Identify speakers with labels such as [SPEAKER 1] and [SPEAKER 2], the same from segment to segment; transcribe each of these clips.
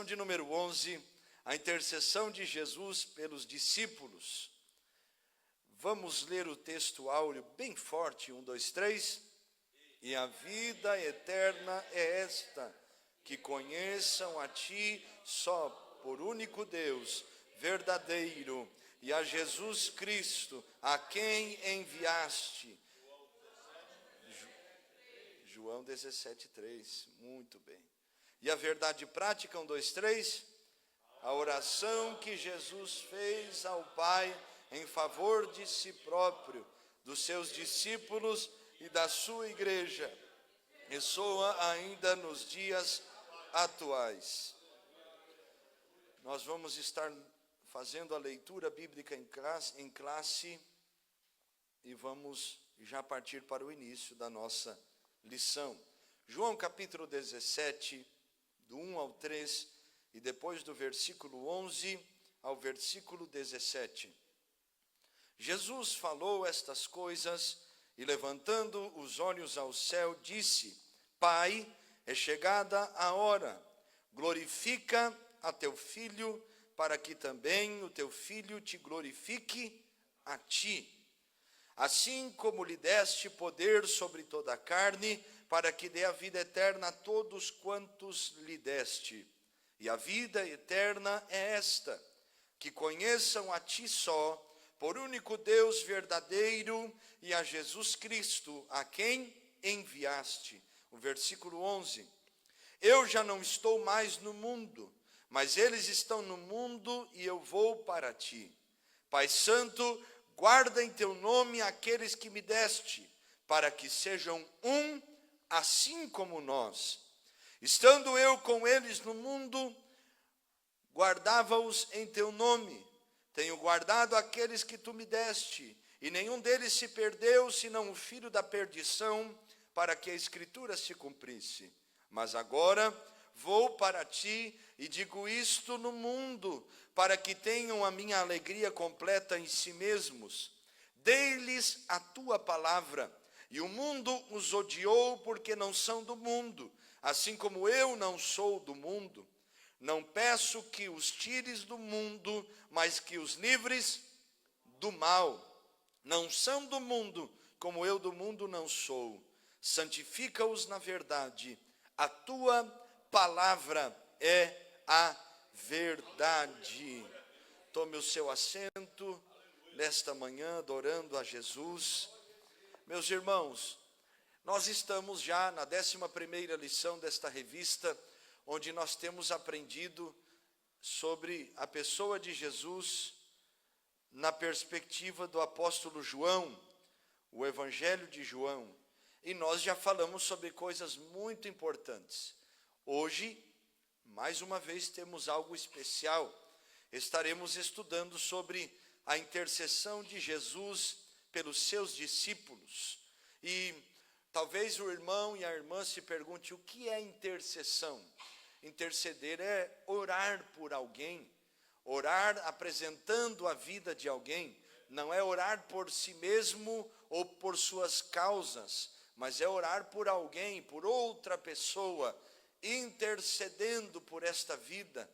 [SPEAKER 1] lição de número 11, a intercessão de Jesus pelos discípulos. Vamos ler o texto áureo bem forte, 1, 2, 3. E a vida eterna é esta, que conheçam a Ti só por único Deus, verdadeiro, e a Jesus Cristo, a quem enviaste. João 17, 3, muito bem. E a verdade prática, 1, 2, 3, a oração que Jesus fez ao Pai em favor de si próprio, dos seus discípulos e da sua igreja, ressoa ainda nos dias atuais. Nós vamos estar fazendo a leitura bíblica em classe e vamos já partir para o início da nossa lição. João capítulo 17, do 1 ao 3, e depois do versículo 11 ao versículo 17. Jesus falou estas coisas e, levantando os olhos ao céu, disse: Pai, é chegada a hora, glorifica a teu Filho, para que também o teu Filho te glorifique a ti. Assim como lhe deste poder sobre toda a carne, para que dê a vida eterna a todos quantos lhe deste. E a vida eterna é esta, que conheçam a ti só, por único Deus verdadeiro, e a Jesus Cristo, a quem enviaste. O versículo 11. Eu já não estou mais no mundo, mas eles estão no mundo e eu vou para ti. Pai Santo, guarda em teu nome aqueles que me deste, para que sejam um, assim como nós. Estando eu com eles no mundo, guardava-os em teu nome. Tenho guardado aqueles que tu me deste, e nenhum deles se perdeu, senão o filho da perdição, para que a Escritura se cumprisse. Mas agora vou para ti e digo isto no mundo, para que tenham a minha alegria completa em si mesmos. Dei-lhes a tua palavra, e o mundo os odiou porque não são do mundo, assim como eu não sou do mundo. Não peço que os tires do mundo, mas que os livres do mal. Não são do mundo, como eu do mundo não sou. Santifica-os na verdade. A tua palavra é a verdade. Tome o seu assento nesta manhã, adorando a Jesus. Meus irmãos, nós estamos já na 11ª lição desta revista, onde nós temos aprendido sobre a pessoa de Jesus na perspectiva do apóstolo João, o Evangelho de João. E nós já falamos sobre coisas muito importantes. Hoje, mais uma vez, temos algo especial. Estaremos estudando sobre a intercessão de Jesus pelos seus discípulos. E talvez o irmão e a irmã se pergunte: o que é intercessão? Interceder é orar por alguém, orar apresentando a vida de alguém. Não é orar por si mesmo ou por suas causas, mas é orar por alguém, por outra pessoa, intercedendo por esta vida,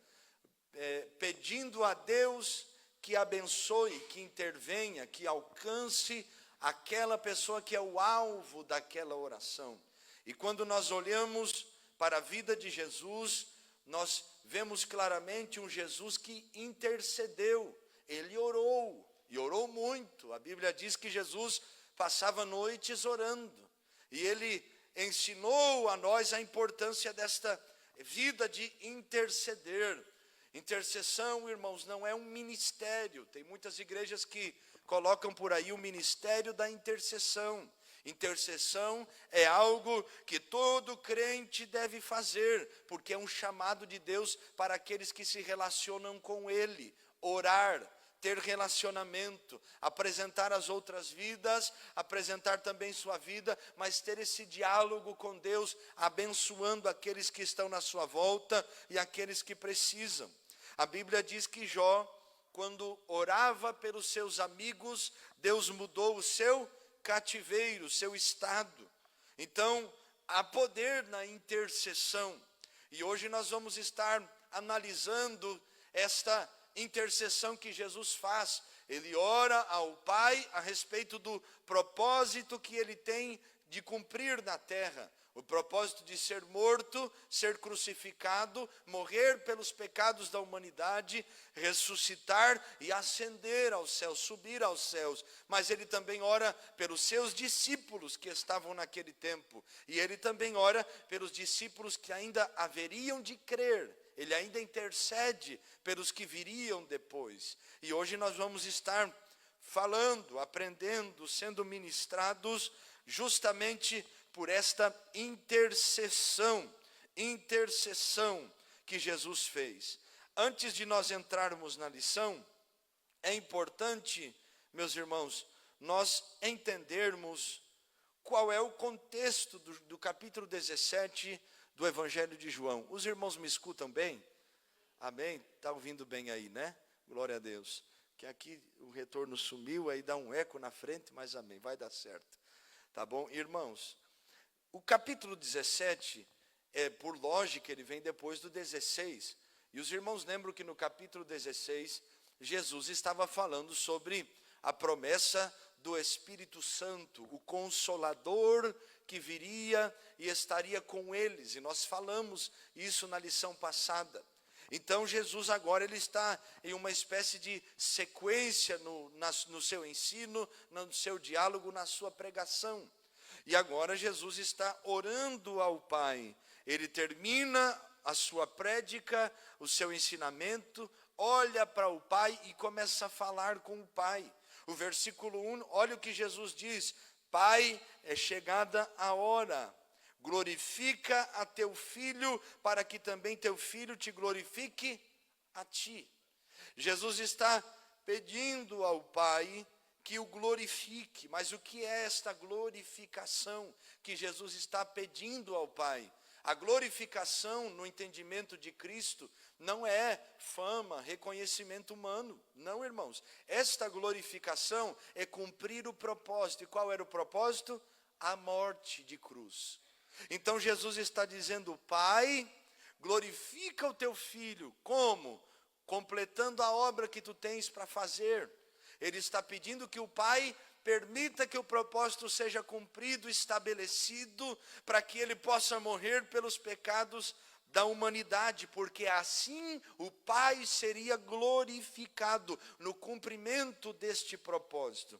[SPEAKER 1] pedindo a Deus que abençoe, que intervenha, que alcance aquela pessoa que é o alvo daquela oração. E quando nós olhamos para a vida de Jesus, nós vemos claramente um Jesus que intercedeu. Ele orou, e orou muito. A Bíblia diz que Jesus passava noites orando, e ele ensinou a nós a importância desta vida de interceder. Intercessão, irmãos, não é um ministério. Tem muitas igrejas que colocam por aí o ministério da intercessão. Intercessão é algo que todo crente deve fazer, porque é um chamado de Deus para aqueles que se relacionam com Ele. Orar, ter relacionamento, apresentar as outras vidas, apresentar também sua vida, mas ter esse diálogo com Deus, abençoando aqueles que estão na sua volta e aqueles que precisam. A Bíblia diz que Jó, quando orava pelos seus amigos, Deus mudou o seu cativeiro, seu estado. Então, há poder na intercessão. E hoje nós vamos estar analisando esta intercessão que Jesus faz. Ele ora ao Pai a respeito do propósito que ele tem de cumprir na terra. O propósito de ser morto, ser crucificado, morrer pelos pecados da humanidade, ressuscitar e ascender aos céus, subir aos céus. Mas ele também ora pelos seus discípulos que estavam naquele tempo. E ele também ora pelos discípulos que ainda haveriam de crer. Ele ainda intercede pelos que viriam depois. E hoje nós vamos estar falando, aprendendo, sendo ministrados justamente por esta intercessão que Jesus fez. Antes de nós entrarmos na lição, é importante, meus irmãos, nós entendermos qual é o contexto do capítulo 17 do Evangelho de João. Os irmãos me escutam bem? Amém? Está ouvindo bem aí, né? Glória a Deus. Que aqui o retorno sumiu, aí dá um eco na frente, mas amém, vai dar certo. Tá bom? Irmãos, o capítulo 17, por lógica, ele vem depois do 16. E os irmãos lembram que no capítulo 16, Jesus estava falando sobre a promessa do Espírito Santo, o Consolador que viria e estaria com eles. E nós falamos isso na lição passada. Então Jesus agora ele está em uma espécie de sequência no seu ensino, no seu diálogo, na sua pregação. E agora Jesus está orando ao Pai. Ele termina a sua prédica, o seu ensinamento, olha para o Pai e começa a falar com o Pai. O versículo 1, olha o que Jesus diz: Pai, é chegada a hora. Glorifica a teu filho, para que também teu filho te glorifique a ti. Jesus está pedindo ao Pai que o glorifique. Mas o que é esta glorificação que Jesus está pedindo ao Pai? A glorificação, no entendimento de Cristo, não é fama, reconhecimento humano. Não, irmãos. Esta glorificação é cumprir o propósito. E qual era o propósito? A morte de cruz. Então Jesus está dizendo: Pai, glorifica o teu filho. Como? Completando a obra que tu tens para fazer. Ele está pedindo que o Pai permita que o propósito seja cumprido, estabelecido, para que ele possa morrer pelos pecados da humanidade, porque assim o Pai seria glorificado no cumprimento deste propósito.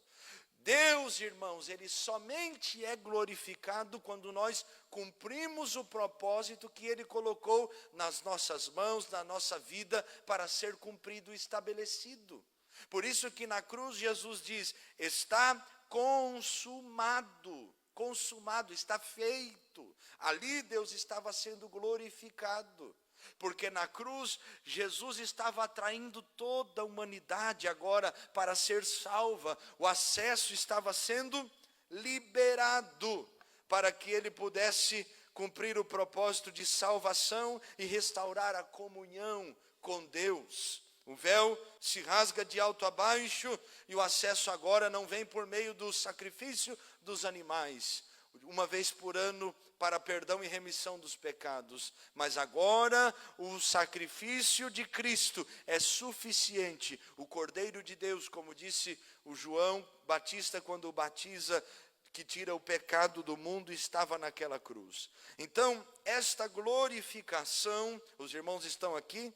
[SPEAKER 1] Deus, irmãos, ele somente é glorificado quando nós cumprimos o propósito que ele colocou nas nossas mãos, na nossa vida, para ser cumprido e estabelecido. Por isso que na cruz Jesus diz: está consumado, consumado, está feito. Ali Deus estava sendo glorificado. Porque na cruz, Jesus estava atraindo toda a humanidade agora para ser salva. O acesso estava sendo liberado para que ele pudesse cumprir o propósito de salvação e restaurar a comunhão com Deus. O véu se rasga de alto a baixo e o acesso agora não vem por meio do sacrifício dos animais, uma vez por ano, para perdão e remissão dos pecados. Mas agora o sacrifício de Cristo é suficiente. O Cordeiro de Deus, como disse o João Batista quando o batiza, que tira o pecado do mundo, estava naquela cruz. Então, esta glorificação, os irmãos estão aqui?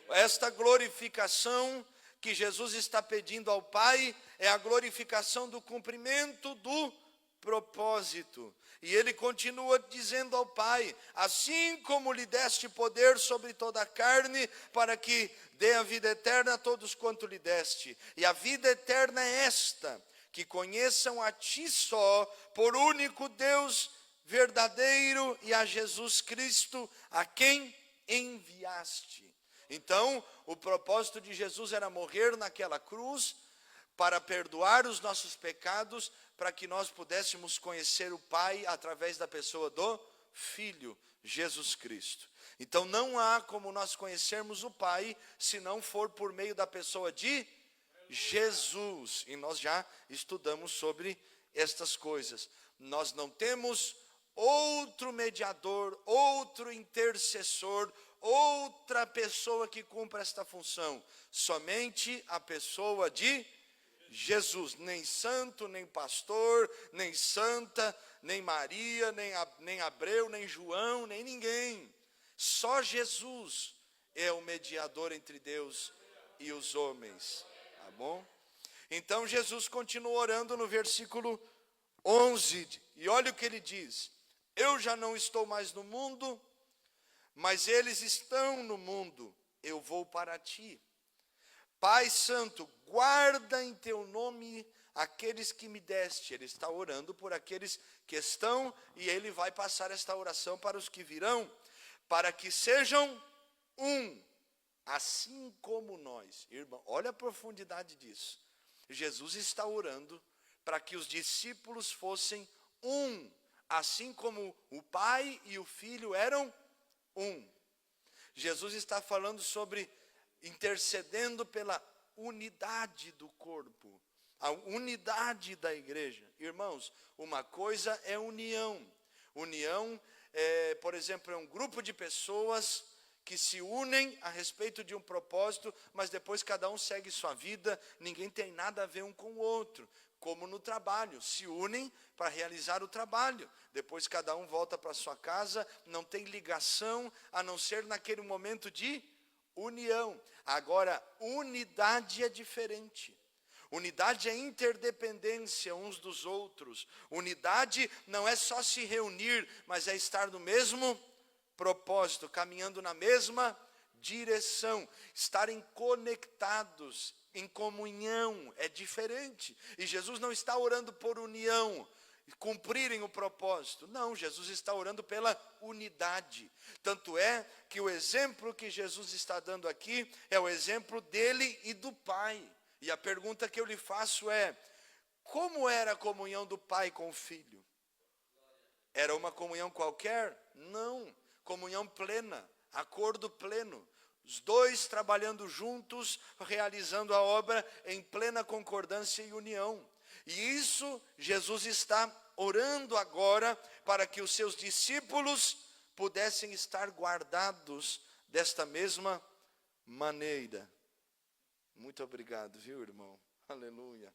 [SPEAKER 1] Esta glorificação que Jesus está pedindo ao Pai é a glorificação do cumprimento do propósito. E ele continua dizendo ao Pai: assim como lhe deste poder sobre toda a carne, para que dê a vida eterna a todos quanto lhe deste. E a vida eterna é esta: que conheçam a ti só, por único Deus verdadeiro, e a Jesus Cristo, a quem enviaste. Então, o propósito de Jesus era morrer naquela cruz para perdoar os nossos pecados, para que nós pudéssemos conhecer o Pai através da pessoa do Filho, Jesus Cristo. Então não há como nós conhecermos o Pai se não for por meio da pessoa de Jesus. E nós já estudamos sobre estas coisas. Nós não temos outro mediador, outro intercessor, outra pessoa que cumpra esta função. Somente a pessoa de Jesus. Nem santo, nem pastor, nem santa, nem Maria, nem Abreu, nem João, nem ninguém. Só Jesus é o mediador entre Deus e os homens. Tá bom? Então Jesus continua orando no versículo 11. E olha o que ele diz: eu já não estou mais no mundo, mas eles estão no mundo. Eu vou para ti. Pai Santo, guarda em teu nome aqueles que me deste. Ele está orando por aqueles que estão, e ele vai passar esta oração para os que virão, para que sejam um, assim como nós. Irmão, olha a profundidade disso. Jesus está orando para que os discípulos fossem um, assim como o Pai e o Filho eram um. Jesus está falando sobre intercedendo pela unidade do corpo, a unidade da igreja. Irmãos, uma coisa é união. União, por exemplo, é um grupo de pessoas que se unem a respeito de um propósito, mas depois cada um segue sua vida, ninguém tem nada a ver um com o outro. Como no trabalho, se unem para realizar o trabalho. Depois cada um volta para sua casa, não tem ligação, a não ser naquele momento de união. Agora, unidade é diferente. Unidade é interdependência uns dos outros. Unidade não é só se reunir, mas é estar no mesmo propósito, caminhando na mesma direção, estarem conectados, em comunhão, é diferente. E Jesus não está orando por união, cumprirem o propósito. Não, Jesus está orando pela unidade. Tanto é que o exemplo que Jesus está dando aqui é o exemplo dele e do Pai. E a pergunta que eu lhe faço é: como era a comunhão do Pai com o Filho? Era uma comunhão qualquer? Não, comunhão plena, acordo pleno. Os dois trabalhando juntos, realizando a obra em plena concordância e união. E isso Jesus está orando agora para que os seus discípulos pudessem estar guardados desta mesma maneira. Muito obrigado, viu, irmão? Aleluia.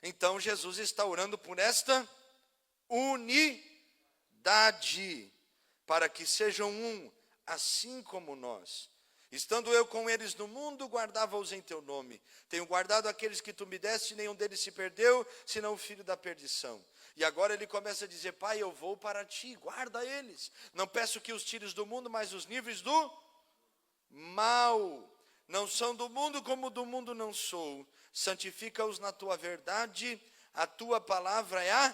[SPEAKER 1] Então Jesus está orando por esta unidade, para que sejam um, assim como nós. Estando eu com eles no mundo, guardava-os em teu nome. Tenho guardado aqueles que tu me deste, nenhum deles se perdeu, senão o filho da perdição. E agora ele começa a dizer: Pai, eu vou para ti, guarda eles. Não peço que os tires do mundo, mas os livres do mal. Não são do mundo, como do mundo não sou. Santifica-os na tua verdade, a tua palavra é a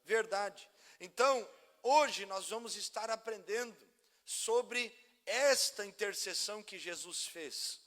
[SPEAKER 1] verdade. Então, hoje nós vamos estar aprendendo sobre esta intercessão que Jesus fez.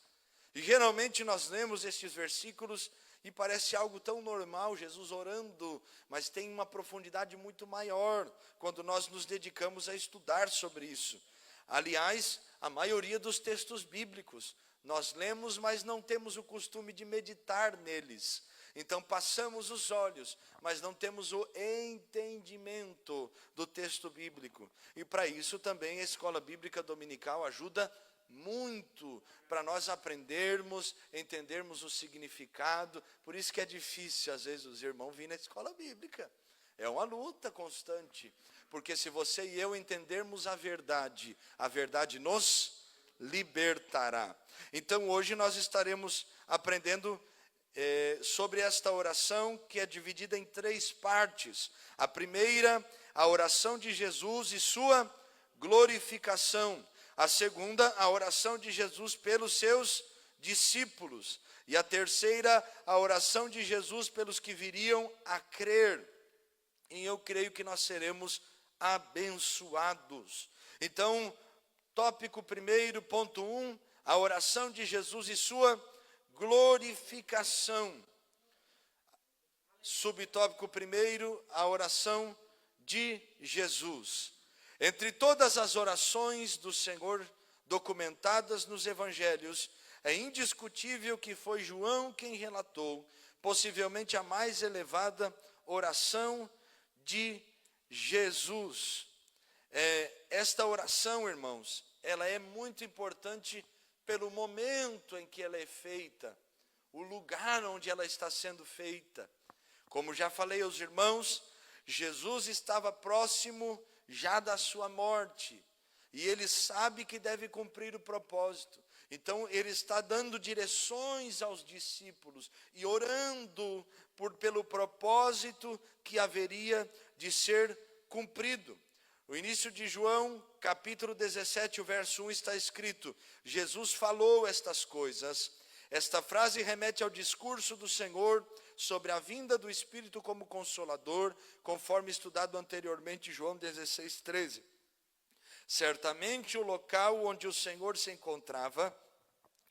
[SPEAKER 1] E geralmente nós lemos estes versículos e parece algo tão normal, Jesus orando, mas tem uma profundidade muito maior quando nós nos dedicamos a estudar sobre isso. Aliás, a maioria dos textos bíblicos nós lemos, mas não temos o costume de meditar neles. Então passamos os olhos, mas não temos o entendimento do texto bíblico. E para isso também a escola bíblica dominical ajuda muito, para nós aprendermos, entendermos o significado. Por isso que é difícil às vezes os irmãos virem na escola bíblica. É uma luta constante, porque se você e eu entendermos a verdade nos libertará. Então hoje nós estaremos aprendendo sobre esta oração, que é dividida em 3 partes. A primeira, a oração de Jesus e sua glorificação. A segunda, a oração de Jesus pelos seus discípulos. E a terceira, a oração de Jesus pelos que viriam a crer. E eu creio que nós seremos abençoados. Então, tópico primeiro, ponto 1, a oração de Jesus e sua glorificação. Subtópico primeiro, a oração de Jesus. Entre todas as orações do Senhor documentadas nos evangelhos, é indiscutível que foi João quem relatou, possivelmente a mais elevada oração de Jesus. Esta oração, irmãos, ela é muito importante pelo momento em que ela é feita, o lugar onde ela está sendo feita. Como já falei aos irmãos, Jesus estava próximo já da sua morte, e ele sabe que deve cumprir o propósito. Então ele está dando direções aos discípulos e orando pelo propósito que haveria de ser cumprido. No início de João, capítulo 17, o verso 1 está escrito: Jesus falou estas coisas. Esta frase remete ao discurso do Senhor sobre a vinda do Espírito como Consolador, conforme estudado anteriormente, João 16, 13. Certamente o local onde o Senhor se encontrava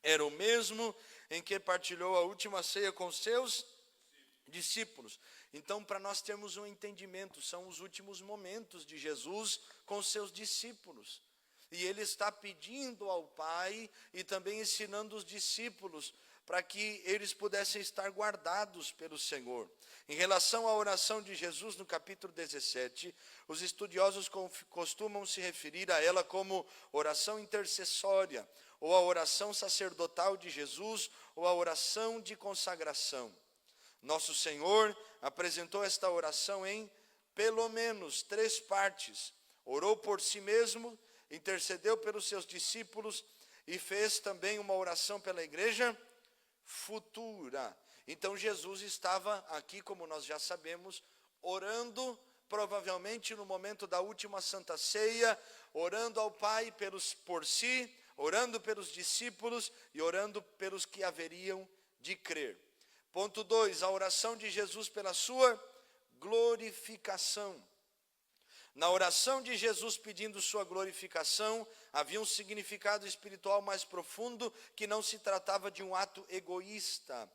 [SPEAKER 1] era o mesmo em que partilhou a última ceia com seus discípulos. Então, para nós termos um entendimento, são os últimos momentos de Jesus com seus discípulos. E ele está pedindo ao Pai e também ensinando os discípulos para que eles pudessem estar guardados pelo Senhor. Em relação à oração de Jesus no capítulo 17, os estudiosos costumam se referir a ela como oração intercessória, ou a oração sacerdotal de Jesus, ou a oração de consagração. Nosso Senhor apresentou esta oração em pelo menos 3 partes. Orou por si mesmo, intercedeu pelos seus discípulos e fez também uma oração pela igreja futura. Então Jesus estava aqui, como nós já sabemos, orando, provavelmente no momento da última Santa Ceia, orando ao Pai por si, orando pelos discípulos e orando pelos que haveriam de crer. Ponto 2, a oração de Jesus pela sua glorificação. Na oração de Jesus pedindo sua glorificação, havia um significado espiritual mais profundo, que não se tratava de um ato egoísta.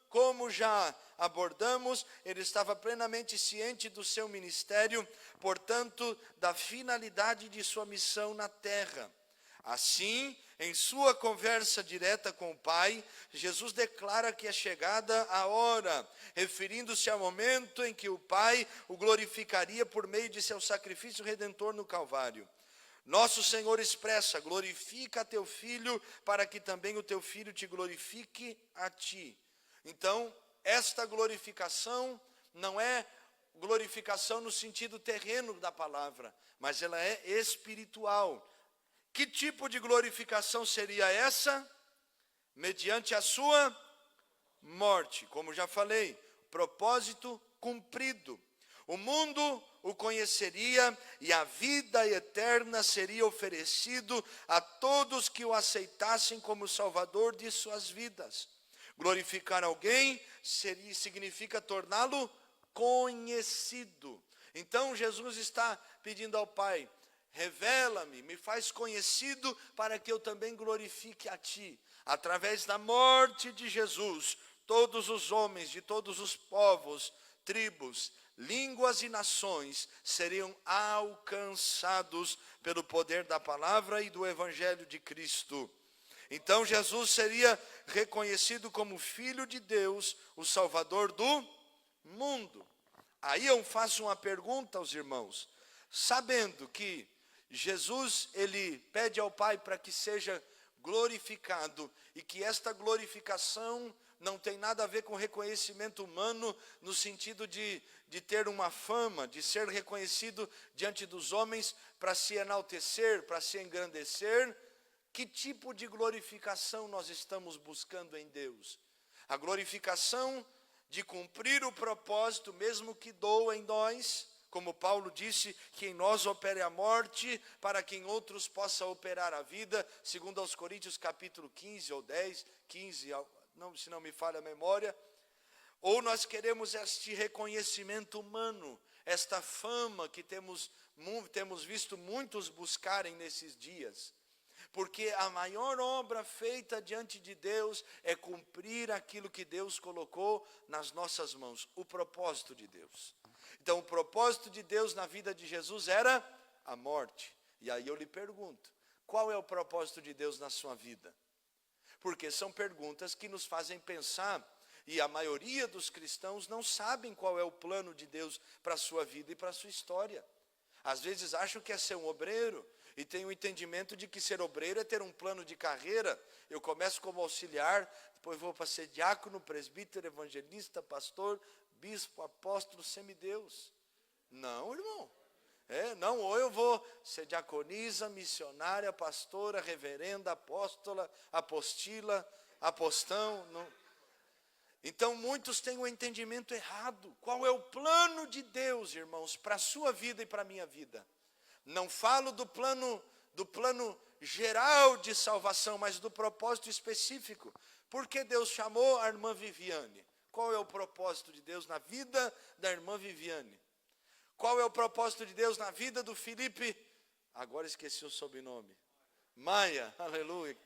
[SPEAKER 1] Como já abordamos, ele estava plenamente ciente do seu ministério, portanto, da finalidade de sua missão na terra. Assim, em sua conversa direta com o Pai, Jesus declara que é chegada a hora, referindo-se ao momento em que o Pai o glorificaria por meio de seu sacrifício redentor no Calvário. Nosso Senhor expressa: glorifica teu Filho, para que também o teu Filho te glorifique a ti. Então, esta glorificação não é glorificação no sentido terreno da palavra, mas ela é espiritual. Que tipo de glorificação seria essa? Mediante a sua morte. Como já falei, propósito cumprido. O mundo o conheceria e a vida eterna seria oferecido a todos que o aceitassem como Salvador de suas vidas. Glorificar alguém significa torná-lo conhecido. Então Jesus está pedindo ao Pai: revela-me, me faz conhecido para que eu também glorifique a ti. Através da morte de Jesus, todos os homens de todos os povos, tribos, línguas e nações seriam alcançados pelo poder da palavra e do Evangelho de Cristo. Então Jesus seria reconhecido como Filho de Deus, o Salvador do mundo. Aí eu faço uma pergunta aos irmãos, sabendo que Jesus, ele pede ao Pai para que seja glorificado, e que esta glorificação não tem nada a ver com reconhecimento humano, no sentido de ter uma fama, de ser reconhecido diante dos homens para se enaltecer, para se engrandecer. Que tipo de glorificação nós estamos buscando em Deus? A glorificação de cumprir o propósito, mesmo que doa em nós, como Paulo disse, que em nós opere a morte, para que em outros possa operar a vida, segundo aos Coríntios capítulo 15 ou 10, 15, se não me falha a memória. Ou nós queremos este reconhecimento humano, esta fama que temos visto muitos buscarem nesses dias. Porque a maior obra feita diante de Deus é cumprir aquilo que Deus colocou nas nossas mãos, o propósito de Deus. Então, o propósito de Deus na vida de Jesus era a morte. E aí eu lhe pergunto, qual é o propósito de Deus na sua vida? Porque são perguntas que nos fazem pensar E a maioria dos cristãos não sabem qual é o plano de Deus para a sua vida e para a sua história. Às vezes acham que é ser um obreiro, e tem o entendimento de que ser obreiro é ter um plano de carreira. Eu começo como auxiliar, depois vou para ser diácono, presbítero, evangelista, pastor, bispo, apóstolo, semideus. Não, irmão. Não, ou eu vou ser diaconisa, missionária, pastora, reverenda, apóstola, apostila, apostão. Não. Então, muitos têm um entendimento errado. Qual é o plano de Deus, irmãos, para a sua vida e para a minha vida? Não falo do plano geral de salvação, mas do propósito específico. Por que Deus chamou a irmã Viviane? Qual é o propósito de Deus na vida da irmã Viviane? Qual é o propósito de Deus na vida do Felipe? Agora esqueci o sobrenome. Maia, aleluia.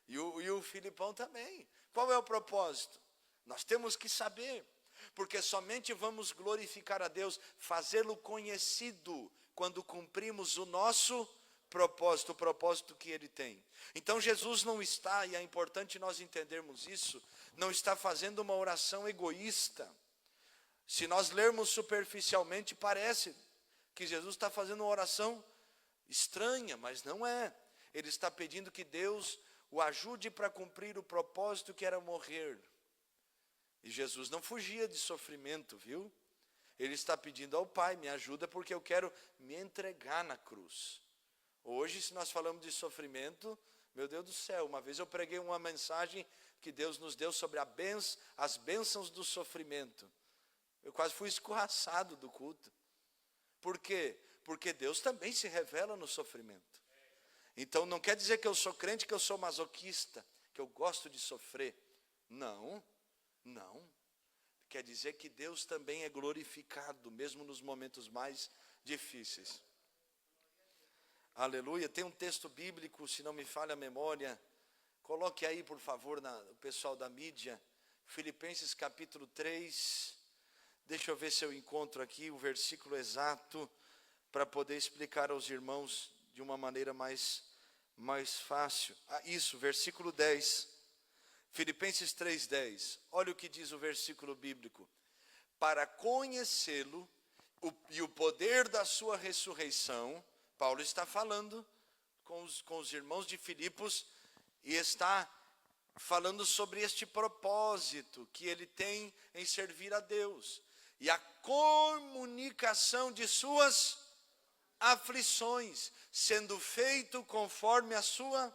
[SPEAKER 1] E o Filipão também. Qual é o propósito? Nós temos que saber, porque somente vamos glorificar a Deus, fazê-lo conhecido, quando cumprimos o nosso propósito, o propósito que Ele tem. Então Jesus não está, e é importante nós entendermos isso, não está fazendo uma oração egoísta. Se nós lermos superficialmente, parece que Jesus está fazendo uma oração estranha, mas não é. Ele está pedindo que Deus o ajude para cumprir o propósito que era morrer. E Jesus não fugia de sofrimento, viu? Ele está pedindo ao Pai, me ajuda porque eu quero me entregar na cruz. Hoje, se nós falamos de sofrimento, meu Deus do céu, uma vez eu preguei uma mensagem que Deus nos deu sobre as bênçãos do sofrimento. Eu quase fui escorraçado do culto. Por quê? Porque Deus também se revela no sofrimento. Então não quer dizer que eu sou crente, que eu sou masoquista, que eu gosto de sofrer. Não. Quer dizer que Deus também é glorificado, mesmo nos momentos mais difíceis. Aleluia. Tem um texto bíblico, se não me falha a memória, coloque aí, por favor, o pessoal da mídia, Filipenses capítulo 3, deixa eu ver se eu encontro aqui o versículo exato, para poder explicar aos irmãos de uma maneira mais fácil. Isso, versículo 10. Filipenses 3:10, olha o que diz o versículo bíblico. Para conhecê-lo e o poder da sua ressurreição, Paulo está falando com os irmãos de Filipos e está falando sobre este propósito que ele tem em servir a Deus. E a comunicação de suas aflições, sendo feito conforme a sua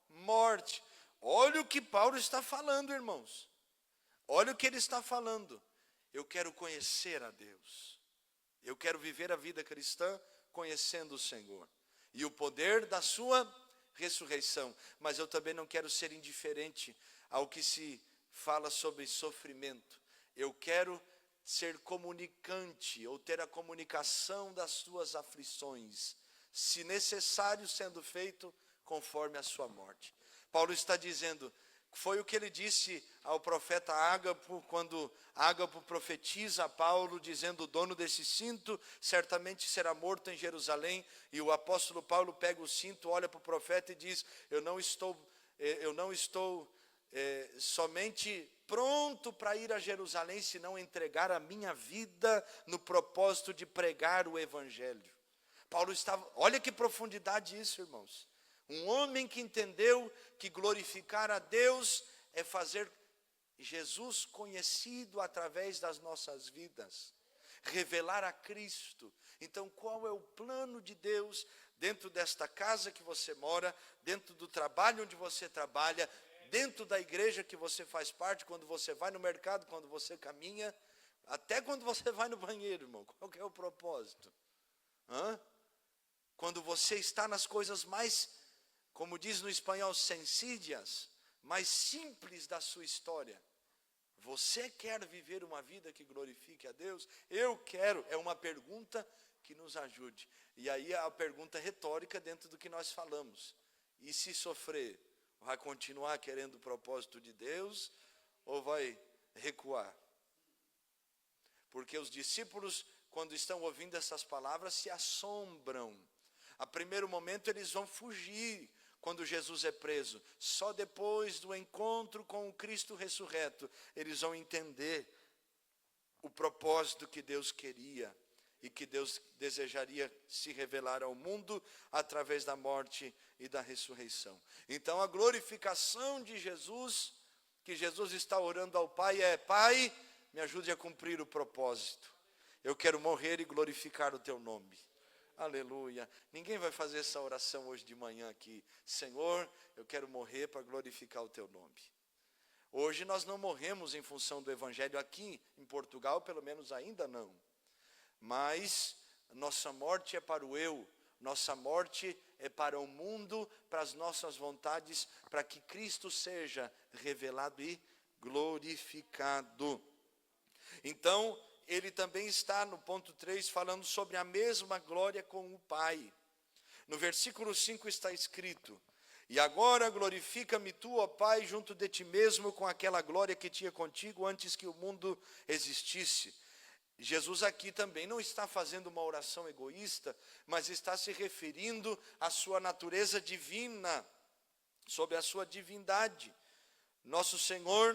[SPEAKER 1] morte. Olha o que Paulo está falando, irmãos. Olha o que ele está falando. Eu quero conhecer a Deus. Eu quero viver a vida cristã conhecendo o Senhor. E o poder da sua ressurreição. Mas eu também não quero ser indiferente ao que se fala sobre sofrimento. Eu quero ser comunicante, ou ter a comunicação das suas aflições, se necessário, sendo feito conforme a sua morte. Paulo está dizendo, foi o que ele disse ao profeta Ágapo, quando Ágapo profetiza a Paulo, dizendo, o dono desse cinto certamente será morto em Jerusalém, e o apóstolo Paulo pega o cinto, olha para o profeta e diz, eu não estou somente pronto para ir a Jerusalém, se não entregar a minha vida no propósito de pregar o evangelho. Paulo estava, olha que profundidade isso, irmãos. Um homem que entendeu que glorificar a Deus é fazer Jesus conhecido através das nossas vidas, revelar a Cristo. Então, qual é o plano de Deus dentro desta casa que você mora, dentro do trabalho onde você trabalha, dentro da igreja que você faz parte, quando você vai no mercado, quando você caminha, até quando você vai no banheiro, irmão? Qual que é o propósito? Quando você está nas coisas mais, como diz no espanhol, sencillas, mais simples da sua história. Você quer viver uma vida que glorifique a Deus? Eu quero. É uma pergunta que nos ajude. E aí a pergunta retórica dentro do que nós falamos. E se sofrer, vai continuar querendo o propósito de Deus ou vai recuar? Porque os discípulos, quando estão ouvindo essas palavras, se assombram. A primeiro momento eles vão fugir. quando Jesus é preso. Só depois do encontro com o Cristo ressurreto, eles vão entender o propósito que Deus queria e que Deus desejaria se revelar ao mundo através da morte e da ressurreição. Então, a glorificação de Jesus, que Jesus está orando ao Pai, é: Pai, me ajude a cumprir o propósito. Eu quero morrer e glorificar o teu nome. Aleluia. Ninguém vai fazer essa oração hoje de manhã aqui. Senhor, eu quero morrer para glorificar o teu nome. Hoje nós não morremos em função do evangelho aqui em Portugal, pelo menos ainda não. Mas nossa morte é para o eu, nossa morte é para o mundo, para as nossas vontades, para que Cristo seja revelado e glorificado. Então, ele também está no ponto 3 falando sobre a mesma glória com o Pai. No versículo 5 está escrito: e agora glorifica-me tu, ó Pai, junto de ti mesmo, com aquela glória que tinha contigo antes que o mundo existisse. Jesus aqui também não está fazendo uma oração egoísta, mas está se referindo à sua natureza divina, sobre a sua divindade. Nosso Senhor,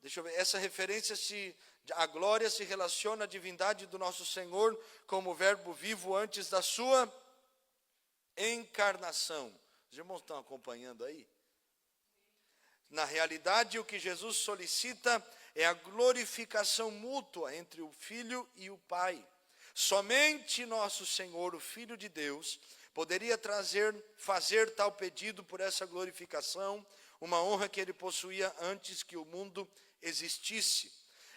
[SPEAKER 1] deixa eu ver, essa referência a glória se relaciona à divindade do nosso Senhor como verbo vivo antes da sua encarnação. Os irmãos estão acompanhando aí? Na realidade, o que Jesus solicita é a glorificação mútua entre o Filho e o Pai. Somente nosso Senhor, o Filho de Deus, poderia fazer tal pedido por essa glorificação, uma honra que ele possuía antes que o mundo existisse.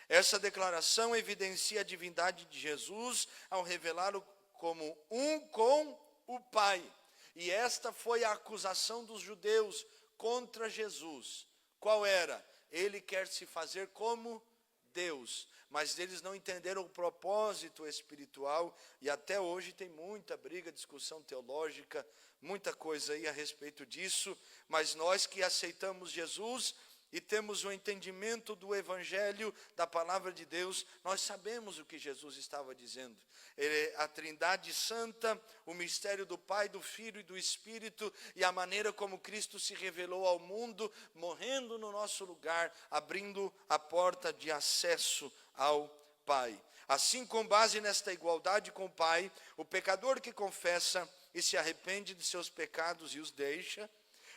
[SPEAKER 1] Essa declaração evidencia a divindade de Jesus ao revelá-lo como um com o Pai. E esta foi a acusação dos judeus contra Jesus. Qual era? Ele quer se fazer como Deus, mas eles não entenderam o propósito espiritual, e até hoje tem muita briga, discussão teológica, muita coisa aí a respeito disso, mas nós que aceitamos Jesus e temos o entendimento do Evangelho, da Palavra de Deus, nós sabemos o que Jesus estava dizendo. A Trindade Santa, o mistério do Pai, do Filho e do Espírito, e a maneira como Cristo se revelou ao mundo, morrendo no nosso lugar, abrindo a porta de acesso ao Pai. Assim, com base nesta igualdade com o Pai, o pecador que confessa e se arrepende de seus pecados e os deixa,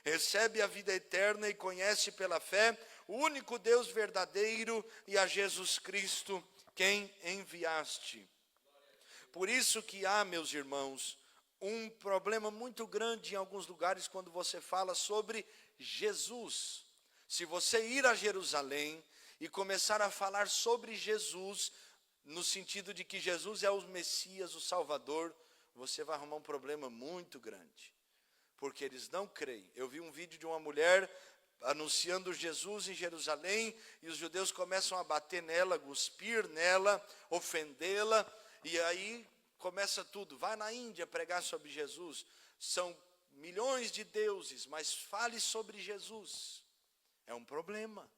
[SPEAKER 1] recebe a vida eterna e conhece pela fé o único Deus verdadeiro e a Jesus Cristo, quem enviaste. Por isso que há, meus irmãos, um problema muito grande em alguns lugares quando você fala sobre Jesus. Se você ir a Jerusalém e começar a falar sobre Jesus, no sentido de que Jesus é o Messias, o Salvador, você vai arrumar um problema muito grande. Porque eles não creem. Eu vi um vídeo de uma mulher anunciando Jesus em Jerusalém, e os judeus começam a bater nela, cuspir nela, ofendê-la, e aí começa tudo. Vai na Índia pregar sobre Jesus. São milhões de deuses, mas fale sobre Jesus. É um problema.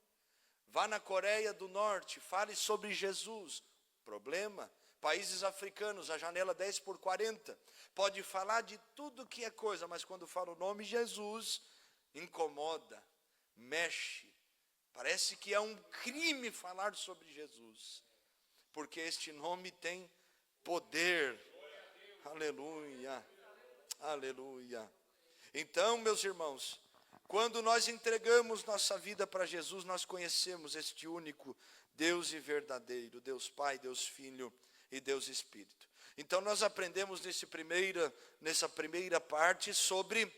[SPEAKER 1] Vá na Coreia do Norte, fale sobre Jesus. Problema. Países africanos, a janela 10x40. Pode falar de tudo que é coisa, mas quando fala o nome Jesus, incomoda, mexe. Parece que é um crime falar sobre Jesus, porque este nome tem poder. Aleluia, aleluia. Então, meus irmãos, quando nós entregamos nossa vida para Jesus, nós conhecemos este único Deus e verdadeiro, Deus Pai, Deus Filho e Deus Espírito. Então nós aprendemos nessa primeira parte sobre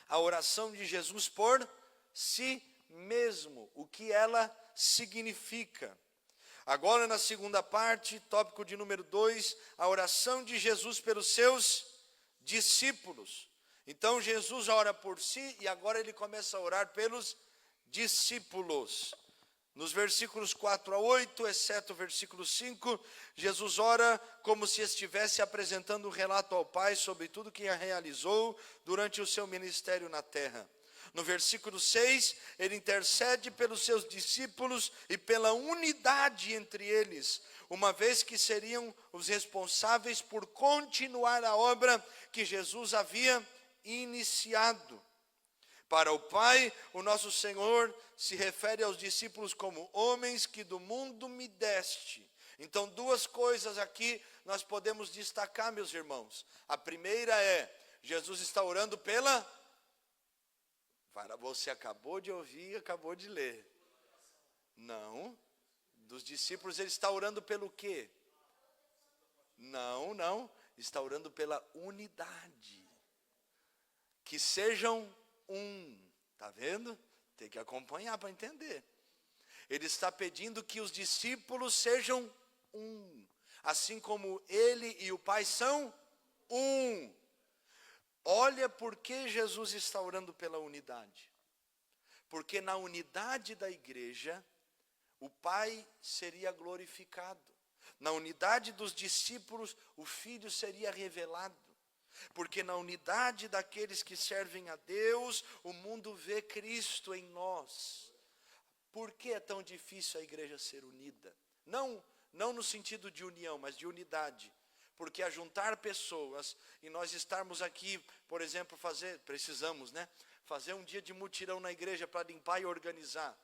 [SPEAKER 1] a oração de Jesus por si mesmo, o que ela significa. Agora na segunda parte, tópico de número 2, a oração de Jesus pelos seus discípulos. Então Jesus ora por si e agora ele começa a orar pelos discípulos. Nos versículos 4 a 8, exceto o versículo 5, Jesus ora como se estivesse apresentando um relato ao Pai sobre tudo que realizou durante o seu ministério na terra. No versículo 6, ele intercede pelos seus discípulos e pela unidade entre eles, uma vez que seriam os responsáveis por continuar a obra que Jesus havia iniciado. Para o Pai, o nosso Senhor se refere aos discípulos como homens que do mundo me deste. Então, duas coisas aqui nós podemos destacar, meus irmãos. A primeira é, Jesus está orando pela... Você acabou de ouvir, acabou de ler. Não. Dos discípulos ele está orando pelo quê? Não. Está orando pela unidade. Que sejam um. Está vendo? Tem que acompanhar para entender. Ele está pedindo que os discípulos sejam um. Assim como ele e o Pai são um. Olha por que Jesus está orando pela unidade. Porque na unidade da igreja, o Pai seria glorificado. Na unidade dos discípulos, o Filho seria revelado. Porque na unidade daqueles que servem a Deus, o mundo vê Cristo em nós. Por que é tão difícil a igreja ser unida? Não no sentido de união, mas de unidade. Porque ajuntar pessoas e nós estarmos aqui, por exemplo, precisamos, fazer um dia de mutirão na igreja para limpar e organizar.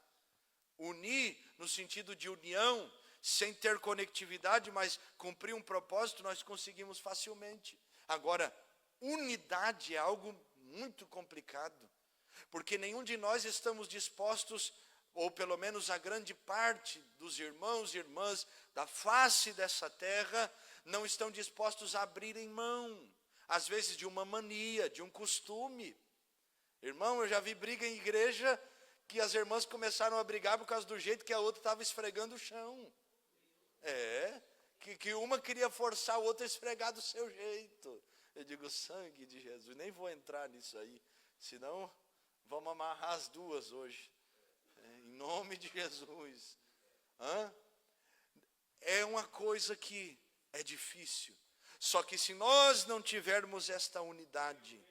[SPEAKER 1] Unir no sentido de união, sem ter conectividade, mas cumprir um propósito, nós conseguimos facilmente. Agora, unidade é algo muito complicado, porque nenhum de nós estamos dispostos, ou pelo menos a grande parte dos irmãos e irmãs da face dessa terra, não estão dispostos a abrirem mão, às vezes de uma mania, de um costume. Irmão, eu já vi briga em igreja, que as irmãs começaram a brigar por causa do jeito que a outra estava esfregando o chão. Que uma queria forçar a outra a esfregar do seu jeito. Eu digo, sangue de Jesus, nem vou entrar nisso aí, senão vamos amarrar as duas hoje, em nome de Jesus. É uma coisa que é difícil, só que se nós não tivermos esta unidade,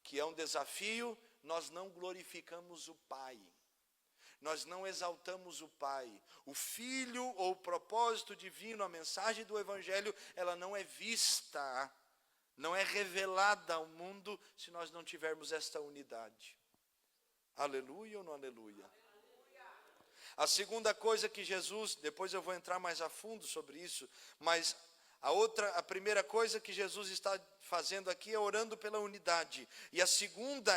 [SPEAKER 1] que é um desafio, nós não glorificamos o Pai. Nós não exaltamos o Pai. O Filho ou o propósito divino, a mensagem do Evangelho, ela não é vista, não é revelada ao mundo se nós não tivermos esta unidade. Aleluia ou não aleluia? A segunda coisa que Jesus, depois eu vou entrar mais a fundo sobre isso, mas a primeira coisa que Jesus está fazendo aqui é orando pela unidade. E a segunda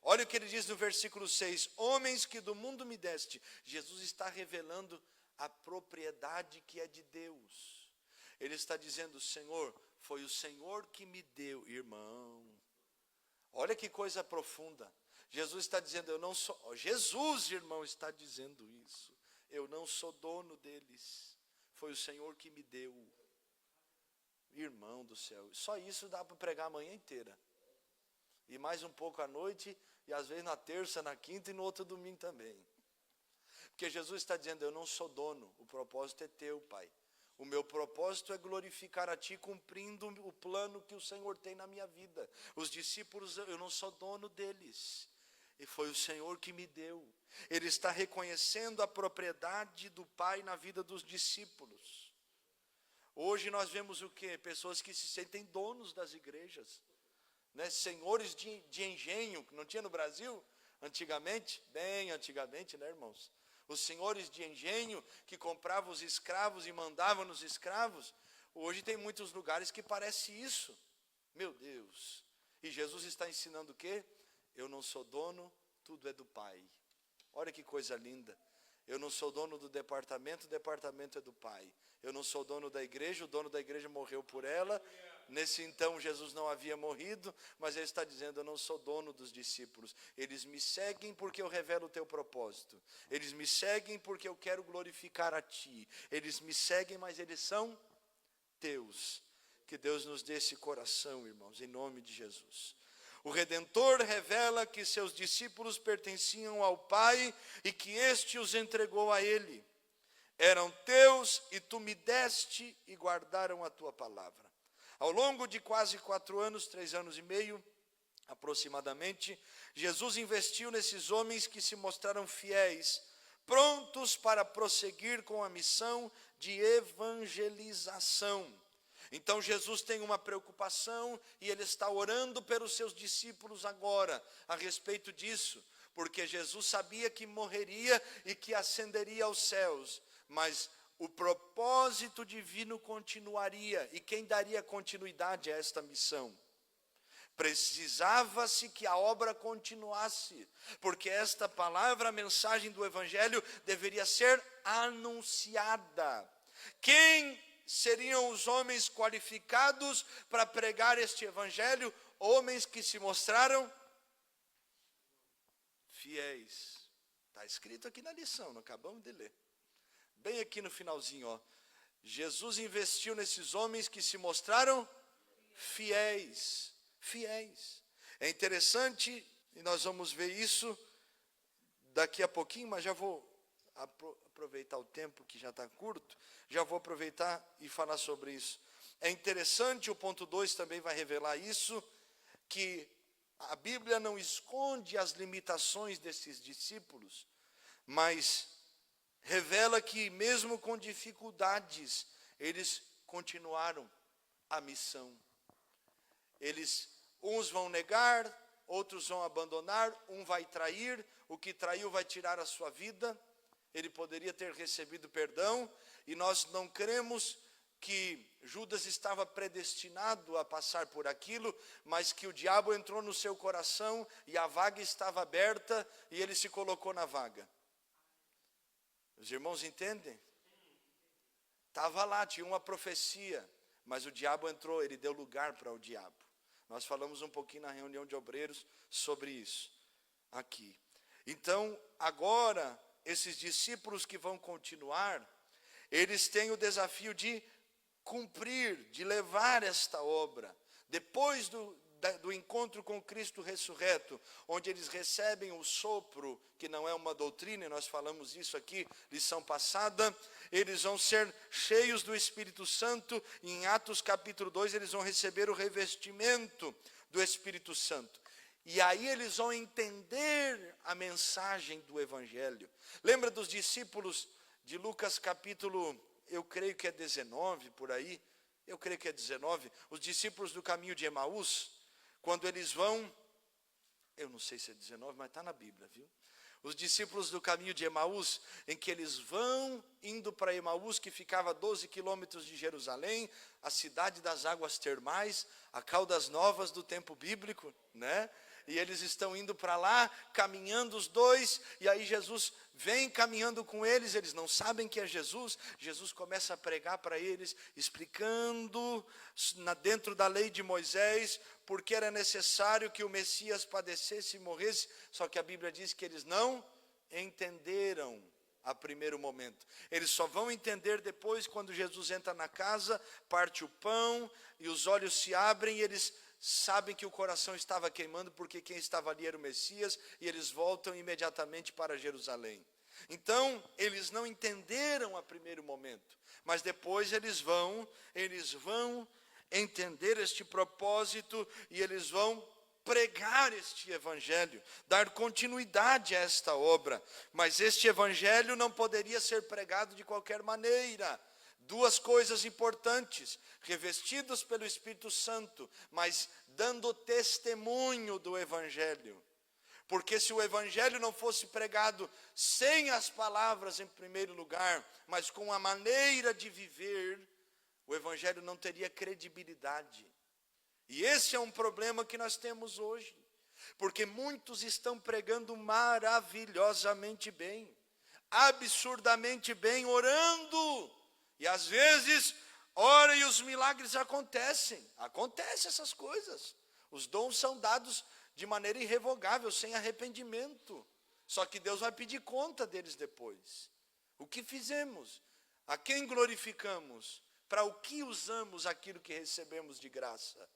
[SPEAKER 1] olha o que ele diz no versículo 6, homens que do mundo me deste. Jesus está revelando a propriedade que é de Deus. Ele está dizendo, Senhor, foi o Senhor que me deu, irmão. Olha que coisa profunda. Jesus está dizendo, eu não sou, Jesus, irmão, está dizendo isso. Eu não sou dono deles. Foi o Senhor que me deu. Irmão do céu, só isso dá para pregar a manhã inteira. E mais um pouco à noite, e às vezes na terça, na quinta e no outro domingo também. Porque Jesus está dizendo, eu não sou dono, o propósito é teu, Pai. O meu propósito é glorificar a Ti, cumprindo o plano que o Senhor tem na minha vida. Os discípulos, eu não sou dono deles. E foi o Senhor que me deu. Ele está reconhecendo a propriedade do Pai na vida dos discípulos. Hoje nós vemos o quê? Pessoas que se sentem donos das igrejas. Senhores de engenho, que não tinha no Brasil antigamente, bem antigamente, irmãos? Os senhores de engenho que compravam os escravos e mandavam nos escravos, hoje tem muitos lugares que parece isso. Meu Deus! E Jesus está ensinando o quê? Eu não sou dono, tudo é do Pai. Olha que coisa linda. Eu não sou dono do departamento, o departamento é do Pai. Eu não sou dono da igreja, o dono da igreja morreu por ela. Nesse então Jesus não havia morrido, mas ele está dizendo, eu não sou dono dos discípulos. Eles me seguem porque eu revelo o teu propósito. Eles me seguem porque eu quero glorificar a Ti. Eles me seguem, mas eles são teus. Que Deus nos dê esse coração, irmãos, em nome de Jesus. O Redentor revela que seus discípulos pertenciam ao Pai e que este os entregou a Ele. Eram teus e tu me deste e guardaram a tua palavra. Ao longo de quase 4 anos, 3 anos e meio, aproximadamente, Jesus investiu nesses homens que se mostraram fiéis, prontos para prosseguir com a missão de evangelização. Então Jesus tem uma preocupação e ele está orando pelos seus discípulos agora a respeito disso, porque Jesus sabia que morreria e que ascenderia aos céus, mas o propósito divino continuaria, e quem daria continuidade a esta missão? Precisava-se que a obra continuasse, porque esta palavra, a mensagem do Evangelho, deveria ser anunciada. Quem seriam os homens qualificados para pregar este Evangelho? Homens que se mostraram fiéis. Está escrito aqui na lição, não acabamos de ler. Bem aqui no finalzinho, ó. Jesus investiu nesses homens que se mostraram fiéis. Fiéis. É interessante, e nós vamos ver isso daqui a pouquinho, mas já vou aproveitar o tempo que já está curto, já vou aproveitar e falar sobre isso. É interessante, o ponto 2 também vai revelar isso, que a Bíblia não esconde as limitações desses discípulos, mas revela que mesmo com dificuldades, eles continuaram a missão. Uns vão negar, outros vão abandonar, um vai trair, o que traiu vai tirar a sua vida. Ele poderia ter recebido perdão, e nós não cremos que Judas estava predestinado a passar por aquilo, mas que o diabo entrou no seu coração e a vaga estava aberta e ele se colocou na vaga. Os irmãos entendem? Estava lá, tinha uma profecia, mas o diabo entrou, ele deu lugar para o diabo. Nós falamos um pouquinho na reunião de obreiros sobre isso aqui. Então, agora, esses discípulos que vão continuar, eles têm o desafio de cumprir, de levar esta obra. Depois do encontro com Cristo ressurreto, onde eles recebem o sopro, que não é uma doutrina, e nós falamos isso aqui, lição passada, eles vão ser cheios do Espírito Santo, e em Atos capítulo 2, eles vão receber o revestimento do Espírito Santo. E aí eles vão entender a mensagem do Evangelho. Lembra dos discípulos de Lucas capítulo, eu creio que é 19, por aí, eu creio que é 19, os discípulos do caminho de Emaús, quando eles vão, eu não sei se é 19, mas está na Bíblia, viu? Os discípulos do caminho de Emaús, em que eles vão indo para Emaús, que ficava a 12 quilômetros de Jerusalém, a cidade das águas termais, a Caldas Novas do tempo bíblico, né? E eles estão indo para lá, caminhando os dois, e aí Jesus vem caminhando com eles, eles não sabem que é Jesus. Jesus começa a pregar para eles, explicando dentro da lei de Moisés, porque era necessário que o Messias padecesse e morresse, só que a Bíblia diz que eles não entenderam a primeiro momento. Eles só vão entender depois, quando Jesus entra na casa, parte o pão, e os olhos se abrem, e eles sabem que o coração estava queimando, porque quem estava ali era o Messias, e eles voltam imediatamente para Jerusalém. Então, eles não entenderam a primeiro momento, mas depois eles vão entender este propósito, e eles vão pregar este Evangelho, dar continuidade a esta obra. Mas este Evangelho não poderia ser pregado de qualquer maneira. Duas coisas importantes: revestidos pelo Espírito Santo, mas dando testemunho do Evangelho. Porque se o Evangelho não fosse pregado sem as palavras em primeiro lugar, mas com a maneira de viver, o Evangelho não teria credibilidade. E esse é um problema que nós temos hoje, porque muitos estão pregando maravilhosamente bem, absurdamente bem, orando, e às vezes ora e os milagres acontecem essas coisas, os dons são dados de maneira irrevogável, sem arrependimento, só que Deus vai pedir conta deles depois. O que fizemos? A quem glorificamos? Para o que usamos aquilo que recebemos de graça?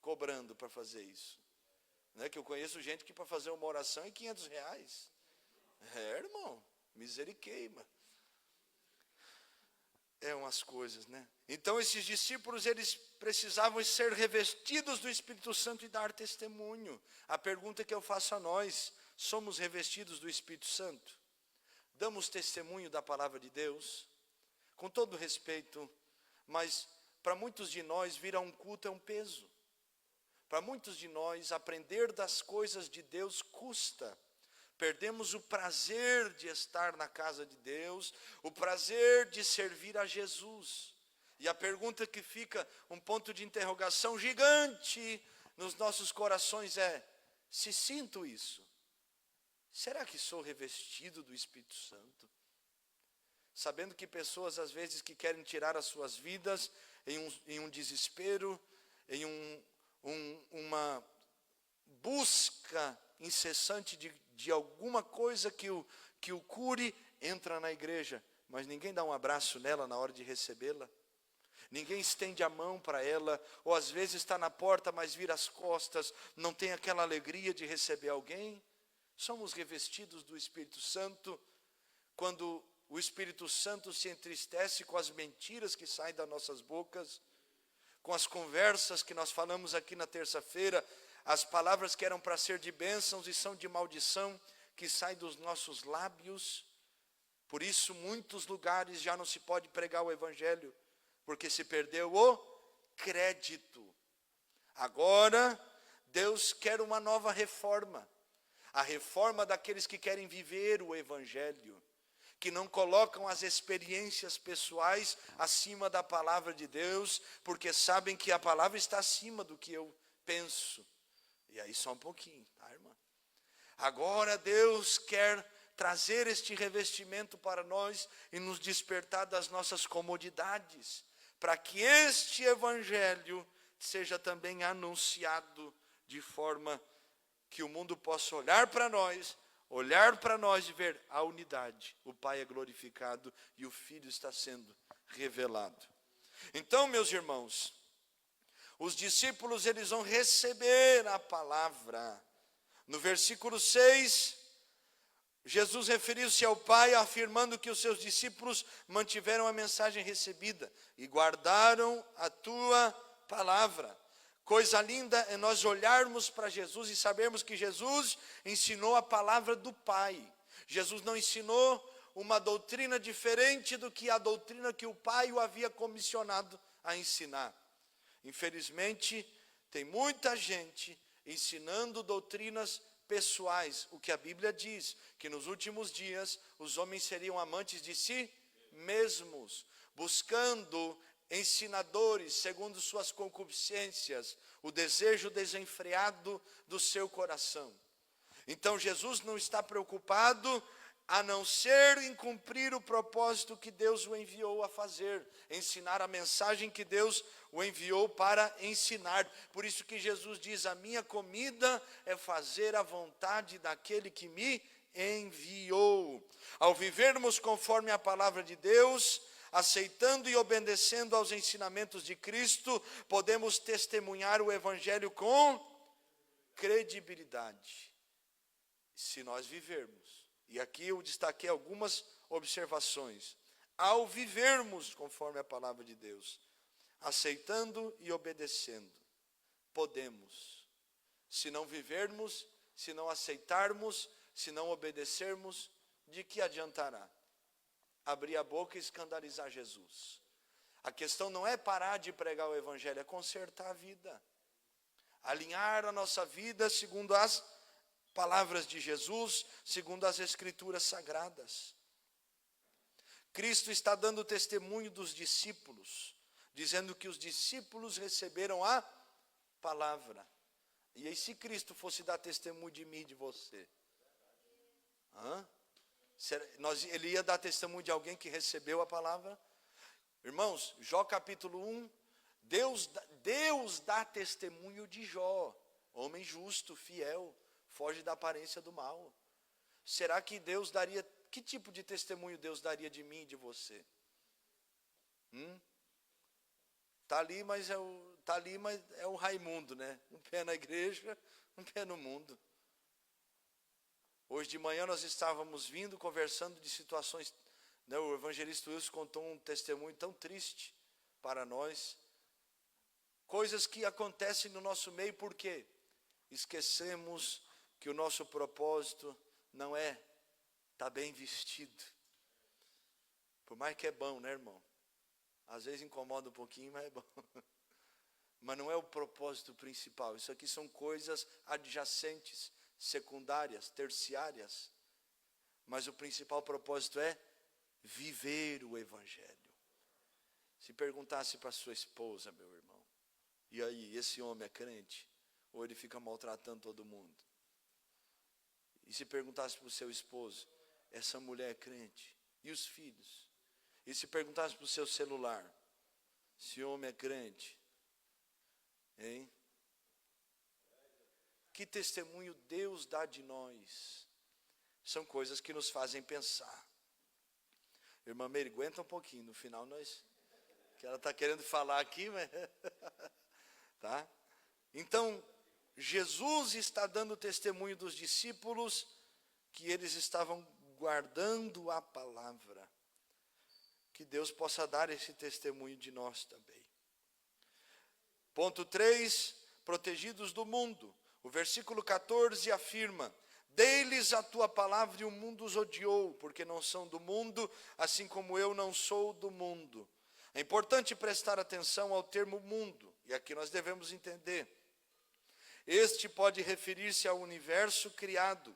[SPEAKER 1] Cobrando para fazer isso. Não é que eu conheço gente que para fazer uma oração é R$500. Irmão, misericórdia. É umas coisas, né? Então esses discípulos, eles precisavam ser revestidos do Espírito Santo e dar testemunho. A pergunta que eu faço a nós: somos revestidos do Espírito Santo? Damos testemunho da palavra de Deus? Com todo respeito, mas Para muitos de nós, vir a um culto é um peso. Para muitos de nós, aprender das coisas de Deus custa. Perdemos o prazer de estar na casa de Deus, o prazer de servir a Jesus. E a pergunta que fica, um ponto de interrogação gigante nos nossos corações é: se sinto isso, será que sou revestido do Espírito Santo? Sabendo que pessoas às vezes que querem tirar as suas vidas em um desespero, em uma busca incessante de alguma coisa que o cure, entra na igreja, mas ninguém dá um abraço nela na hora de recebê-la. Ninguém estende a mão para ela, ou às vezes está na porta, mas vira as costas, não tem aquela alegria de receber alguém. Somos revestidos do Espírito Santo quando o Espírito Santo se entristece com as mentiras que saem das nossas bocas, com as conversas que nós falamos aqui na terça-feira, as palavras que eram para ser de bênçãos e são de maldição, que saem dos nossos lábios. Por isso, muitos lugares já não se pode pregar o Evangelho, porque se perdeu o crédito. Agora, Deus quer uma nova reforma. A reforma daqueles que querem viver o Evangelho, que não colocam as experiências pessoais acima da palavra de Deus, porque sabem que a palavra está acima do que eu penso. E aí só um pouquinho, tá, irmã? Agora Deus quer trazer este revestimento para nós e nos despertar das nossas comodidades, para que este Evangelho seja também anunciado de forma que o mundo possa olhar para nós e ver a unidade. O Pai é glorificado e o Filho está sendo revelado. Então, meus irmãos, os discípulos, eles vão receber a palavra. No versículo 6, Jesus referiu-se ao Pai, afirmando que os seus discípulos mantiveram a mensagem recebida e guardaram a tua palavra. Coisa linda é nós olharmos para Jesus e sabermos que Jesus ensinou a palavra do Pai. Jesus não ensinou uma doutrina diferente do que a doutrina que o Pai o havia comissionado a ensinar. Infelizmente, tem muita gente ensinando doutrinas pessoais. O que a Bíblia diz, que nos últimos dias os homens seriam amantes de si mesmos, buscando ensinadores segundo suas concupiscências, o desejo desenfreado do seu coração. Então Jesus não está preocupado a não ser em cumprir o propósito que Deus o enviou a fazer, ensinar a mensagem que Deus o enviou para ensinar. Por isso que Jesus diz: a minha comida é fazer a vontade daquele que me enviou. Ao vivermos conforme a palavra de Deus, aceitando e obedecendo aos ensinamentos de Cristo, podemos testemunhar o Evangelho com credibilidade. Se nós vivermos, e aqui eu destaquei algumas observações, ao vivermos conforme a palavra de Deus, aceitando e obedecendo, podemos. Se não vivermos, se não aceitarmos, se não obedecermos, de que adiantará? Abrir a boca e escandalizar Jesus. A questão não é parar de pregar o Evangelho, é consertar a vida. Alinhar a nossa vida segundo as palavras de Jesus, segundo as Escrituras Sagradas. Cristo está dando testemunho dos discípulos, dizendo que os discípulos receberam a palavra. E aí, se Cristo fosse dar testemunho de mim e de você? Ele ia dar testemunho de alguém que recebeu a palavra? Irmãos, Jó capítulo 1, Deus dá testemunho de Jó, homem justo, fiel, foge da aparência do mal. Será que Deus daria, que tipo de testemunho Deus daria de mim e de você? Está ali, mas é o Raimundo, né? Um pé na igreja, um pé no mundo. Hoje de manhã nós estávamos conversando de situações, né? O evangelista Wilson contou um testemunho tão triste para nós. Coisas que acontecem no nosso meio, porque esquecemos que o nosso propósito não é estar bem vestido. Por mais que é bom, né, irmão? Às vezes incomoda um pouquinho, mas é bom. Mas não é o propósito principal. Isso aqui são coisas adjacentes, secundárias, terciárias. Mas o principal propósito é viver o Evangelho. Se perguntasse para sua esposa, meu irmão, e aí, esse homem é crente? Ou ele fica maltratando todo mundo? E se perguntasse para o seu esposo, essa mulher é crente? E os filhos? E se perguntasse para o seu celular, esse homem é crente? Hein? Que testemunho Deus dá de nós? São coisas que nos fazem pensar. Irmã Meire, aguenta um pouquinho, no final nós... que ela está querendo falar aqui, mas... tá? Então, Jesus está dando testemunho dos discípulos que eles estavam guardando a palavra. Que Deus possa dar esse testemunho de nós também. Ponto 3, protegidos do mundo. O versículo 14 afirma: dei-lhes a tua palavra e o mundo os odiou, porque não são do mundo, assim como eu não sou do mundo. É importante prestar atenção ao termo mundo, e aqui nós devemos entender. Este pode referir-se ao universo criado,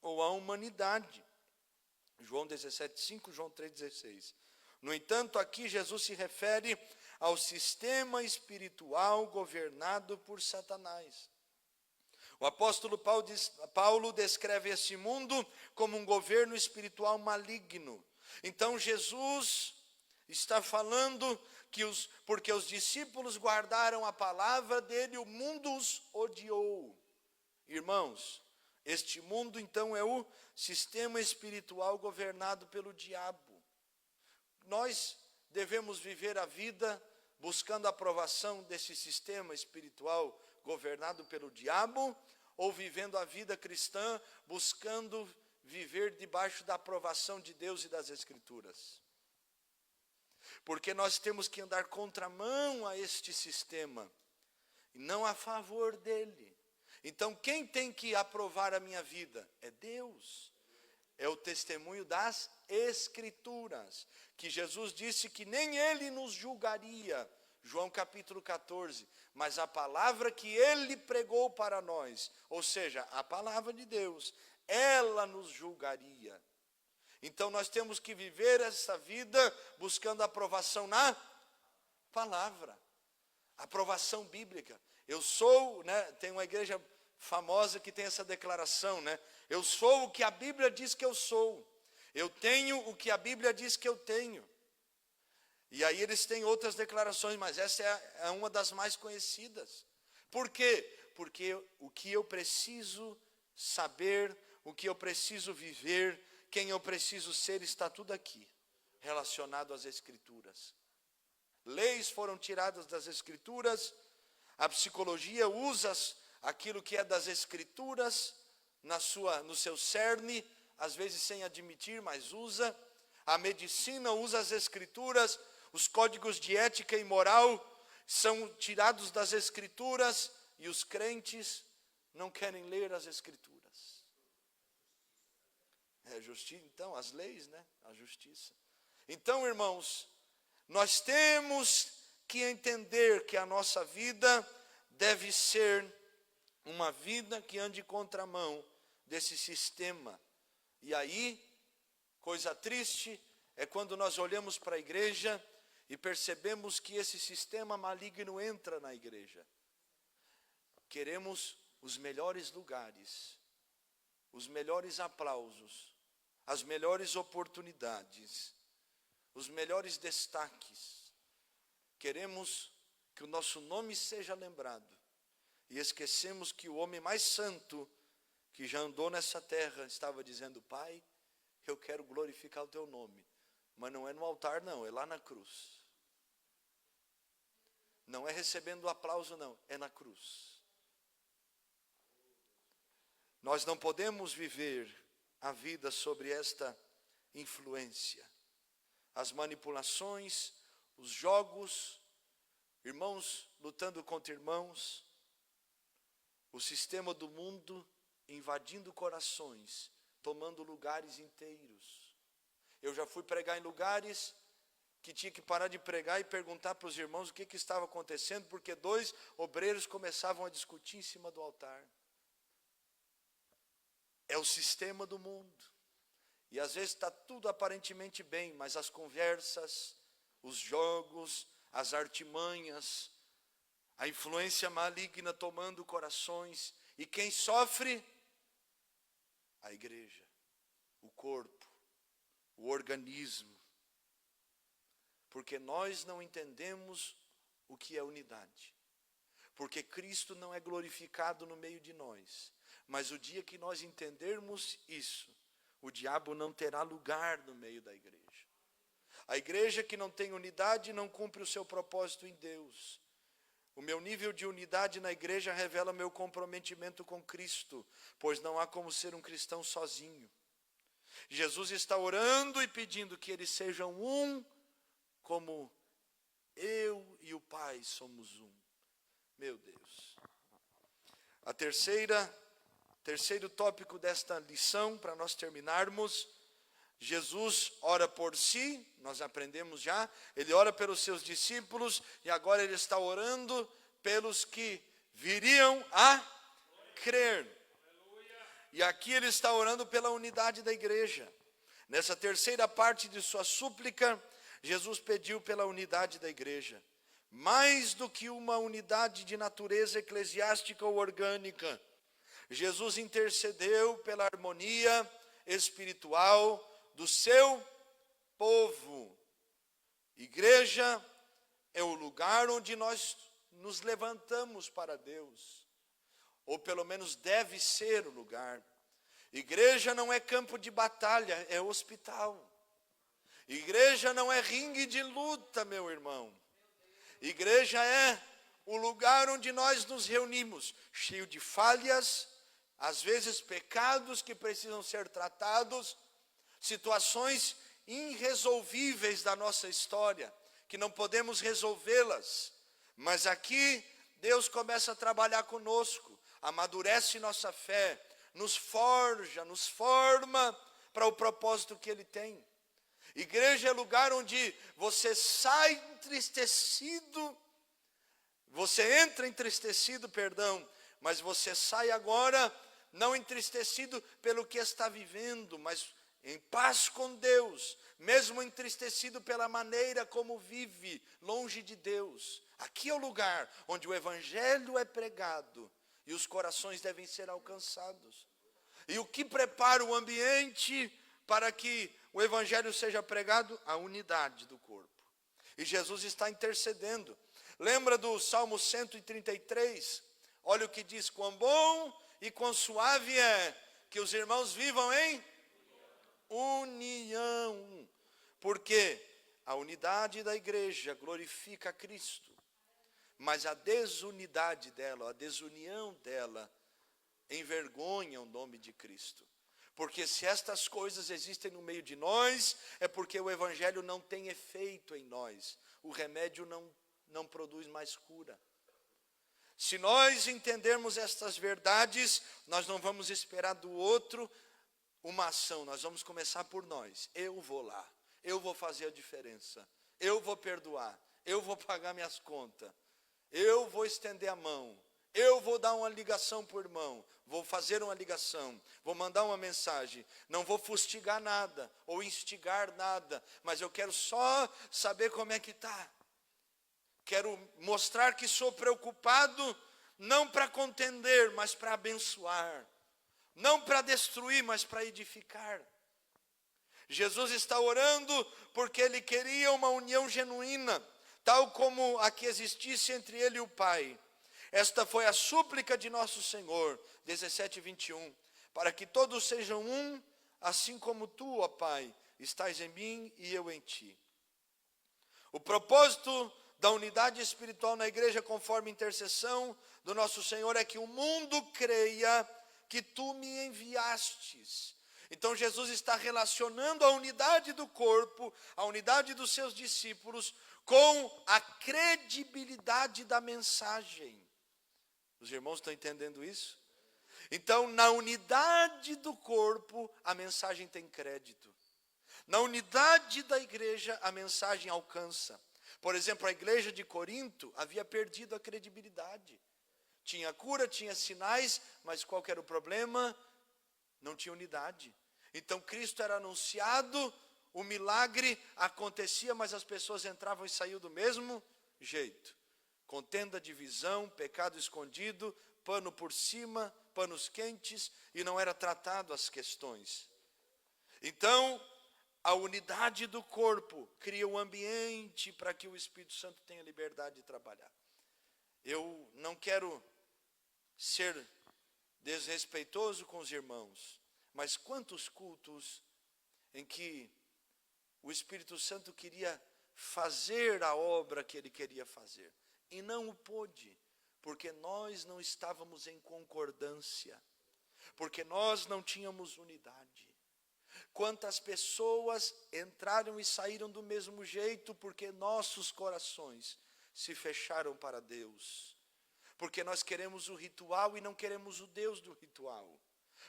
[SPEAKER 1] ou à humanidade. João 17,5, João 3,16. No entanto, aqui Jesus se refere ao sistema espiritual governado por Satanás. O apóstolo Paulo descreve esse mundo como um governo espiritual maligno. Então Jesus está falando que porque os discípulos guardaram a palavra dele, o mundo os odiou. Irmãos, este mundo então é o sistema espiritual governado pelo diabo. Nós devemos viver a vida buscando a aprovação desse sistema espiritual governado pelo diabo, ou vivendo a vida cristã buscando viver debaixo da aprovação de Deus e das Escrituras. Porque nós temos que andar contramão a este sistema, e não a favor dele. Então quem tem que aprovar a minha vida? É Deus. É o testemunho das Escrituras, que Jesus disse que nem ele nos julgaria, João capítulo 14, mas a palavra que ele pregou para nós, ou seja, a palavra de Deus, ela nos julgaria. Então nós temos que viver essa vida buscando aprovação na palavra, aprovação bíblica. Eu sou, tem uma igreja famosa que tem essa declaração, eu sou o que a Bíblia diz que eu sou, eu tenho o que a Bíblia diz que eu tenho. E aí eles têm outras declarações, mas essa é uma das mais conhecidas. Por quê? Porque o que eu preciso saber, o que eu preciso viver, quem eu preciso ser, está tudo aqui, relacionado às Escrituras. Leis foram tiradas das Escrituras, a psicologia usa aquilo que é das Escrituras no seu cerne, às vezes sem admitir, mas usa. A medicina usa as Escrituras, os códigos de ética e moral são tirados das Escrituras, e os crentes não querem ler as Escrituras. Então, as leis, a justiça. Então, irmãos, nós temos que entender que a nossa vida deve ser uma vida que ande contramão desse sistema. E aí, coisa triste é quando nós olhamos para a igreja e percebemos que esse sistema maligno entra na igreja. Queremos os melhores lugares, os melhores aplausos, as melhores oportunidades, os melhores destaques. Queremos que o nosso nome seja lembrado. E esquecemos que o homem mais santo que já andou nessa terra estava dizendo: Pai, eu quero glorificar o teu nome. Mas não é no altar, não, é lá na cruz. Não é recebendo o aplauso, não, é na cruz. Nós não podemos viver a vida sobre esta influência. As manipulações, os jogos, irmãos lutando contra irmãos, o sistema do mundo invadindo corações, tomando lugares inteiros. Eu já fui pregar em lugares que tinha que parar de pregar e perguntar para os irmãos o que estava acontecendo, porque 2 obreiros começavam a discutir em cima do altar. É o sistema do mundo. E às vezes está tudo aparentemente bem, mas as conversas, os jogos, as artimanhas, a influência maligna tomando corações. E quem sofre? A igreja, o corpo, o organismo. Porque nós não entendemos o que é unidade. Porque Cristo não é glorificado no meio de nós. Mas o dia que nós entendermos isso, o diabo não terá lugar no meio da igreja. A igreja que não tem unidade não cumpre o seu propósito em Deus. O meu nível de unidade na igreja revela meu comprometimento com Cristo, pois não há como ser um cristão sozinho. Jesus está orando e pedindo que eles sejam um, como eu e o Pai somos um. Meu Deus. Terceiro tópico desta lição, para nós terminarmos. Jesus ora por si, nós aprendemos já. Ele ora pelos seus discípulos e agora ele está orando pelos que viriam a crer. E aqui ele está orando pela unidade da igreja. Nessa terceira parte de sua súplica, Jesus pediu pela unidade da igreja. Mais do que uma unidade de natureza eclesiástica ou orgânica, Jesus intercedeu pela harmonia espiritual do seu povo. Igreja é o lugar onde nós nos levantamos para Deus, ou pelo menos deve ser o lugar. Igreja não é campo de batalha, é hospital. Igreja não é ringue de luta, meu irmão. Igreja é o lugar onde nós nos reunimos, cheio de falhas, às vezes pecados que precisam ser tratados, situações irresolvíveis da nossa história, que não podemos resolvê-las. Mas aqui Deus começa a trabalhar conosco, amadurece nossa fé, nos forja, nos forma para o propósito que Ele tem. Igreja é lugar onde você sai entristecido, você entra entristecido, mas você sai agora não entristecido pelo que está vivendo, mas em paz com Deus, mesmo entristecido pela maneira como vive, longe de Deus. Aqui é o lugar onde o evangelho é pregado e os corações devem ser alcançados. E o que prepara o ambiente para que o evangelho seja pregado? A unidade do corpo. E Jesus está intercedendo. Lembra do Salmo 133? Olha o que diz: quão bom e quão suave é que os irmãos vivam em união. Porque a unidade da igreja glorifica Cristo, mas a desunidade dela, a desunião dela, envergonha o nome de Cristo. Porque se estas coisas existem no meio de nós, é porque o evangelho não tem efeito em nós. O remédio não produz mais cura. Se nós entendermos estas verdades, nós não vamos esperar do outro uma ação, nós vamos começar por nós. Eu vou lá, eu vou fazer a diferença, eu vou perdoar, eu vou pagar minhas contas, eu vou estender a mão, eu vou dar uma ligação para o irmão, vou fazer uma ligação, vou mandar uma mensagem, não vou fustigar nada ou instigar nada, mas eu quero só saber como é que está. Quero mostrar que sou preocupado, não para contender, mas para abençoar. Não para destruir, mas para edificar. Jesus está orando porque Ele queria uma união genuína, tal como a que existisse entre Ele e o Pai. Esta foi a súplica de nosso Senhor, 17:21, para que todos sejam um, assim como Tu, ó Pai, estás em mim e eu em Ti. O propósito da unidade espiritual na igreja, conforme intercessão do nosso Senhor, é que o mundo creia que Tu me enviastes. Então Jesus está relacionando a unidade do corpo, a unidade dos seus discípulos, com a credibilidade da mensagem. Os irmãos estão entendendo isso? Então, na unidade do corpo, a mensagem tem crédito. Na unidade da igreja, a mensagem alcança. Por exemplo, a igreja de Corinto havia perdido a credibilidade. Tinha cura, tinha sinais, mas qual que era o problema? Não tinha unidade. Então Cristo era anunciado, o milagre acontecia, mas as pessoas entravam e saíam do mesmo jeito. Contenda, divisão, pecado escondido, pano por cima, panos quentes, e não era tratado as questões. Então, a unidade do corpo cria um ambiente para que o Espírito Santo tenha liberdade de trabalhar. Eu não quero ser desrespeitoso com os irmãos, mas quantos cultos em que o Espírito Santo queria fazer a obra que ele queria fazer, e não o pôde, porque nós não estávamos em concordância, porque nós não tínhamos unidade. Quantas pessoas entraram e saíram do mesmo jeito, porque nossos corações se fecharam para Deus. Porque nós queremos o ritual e não queremos o Deus do ritual.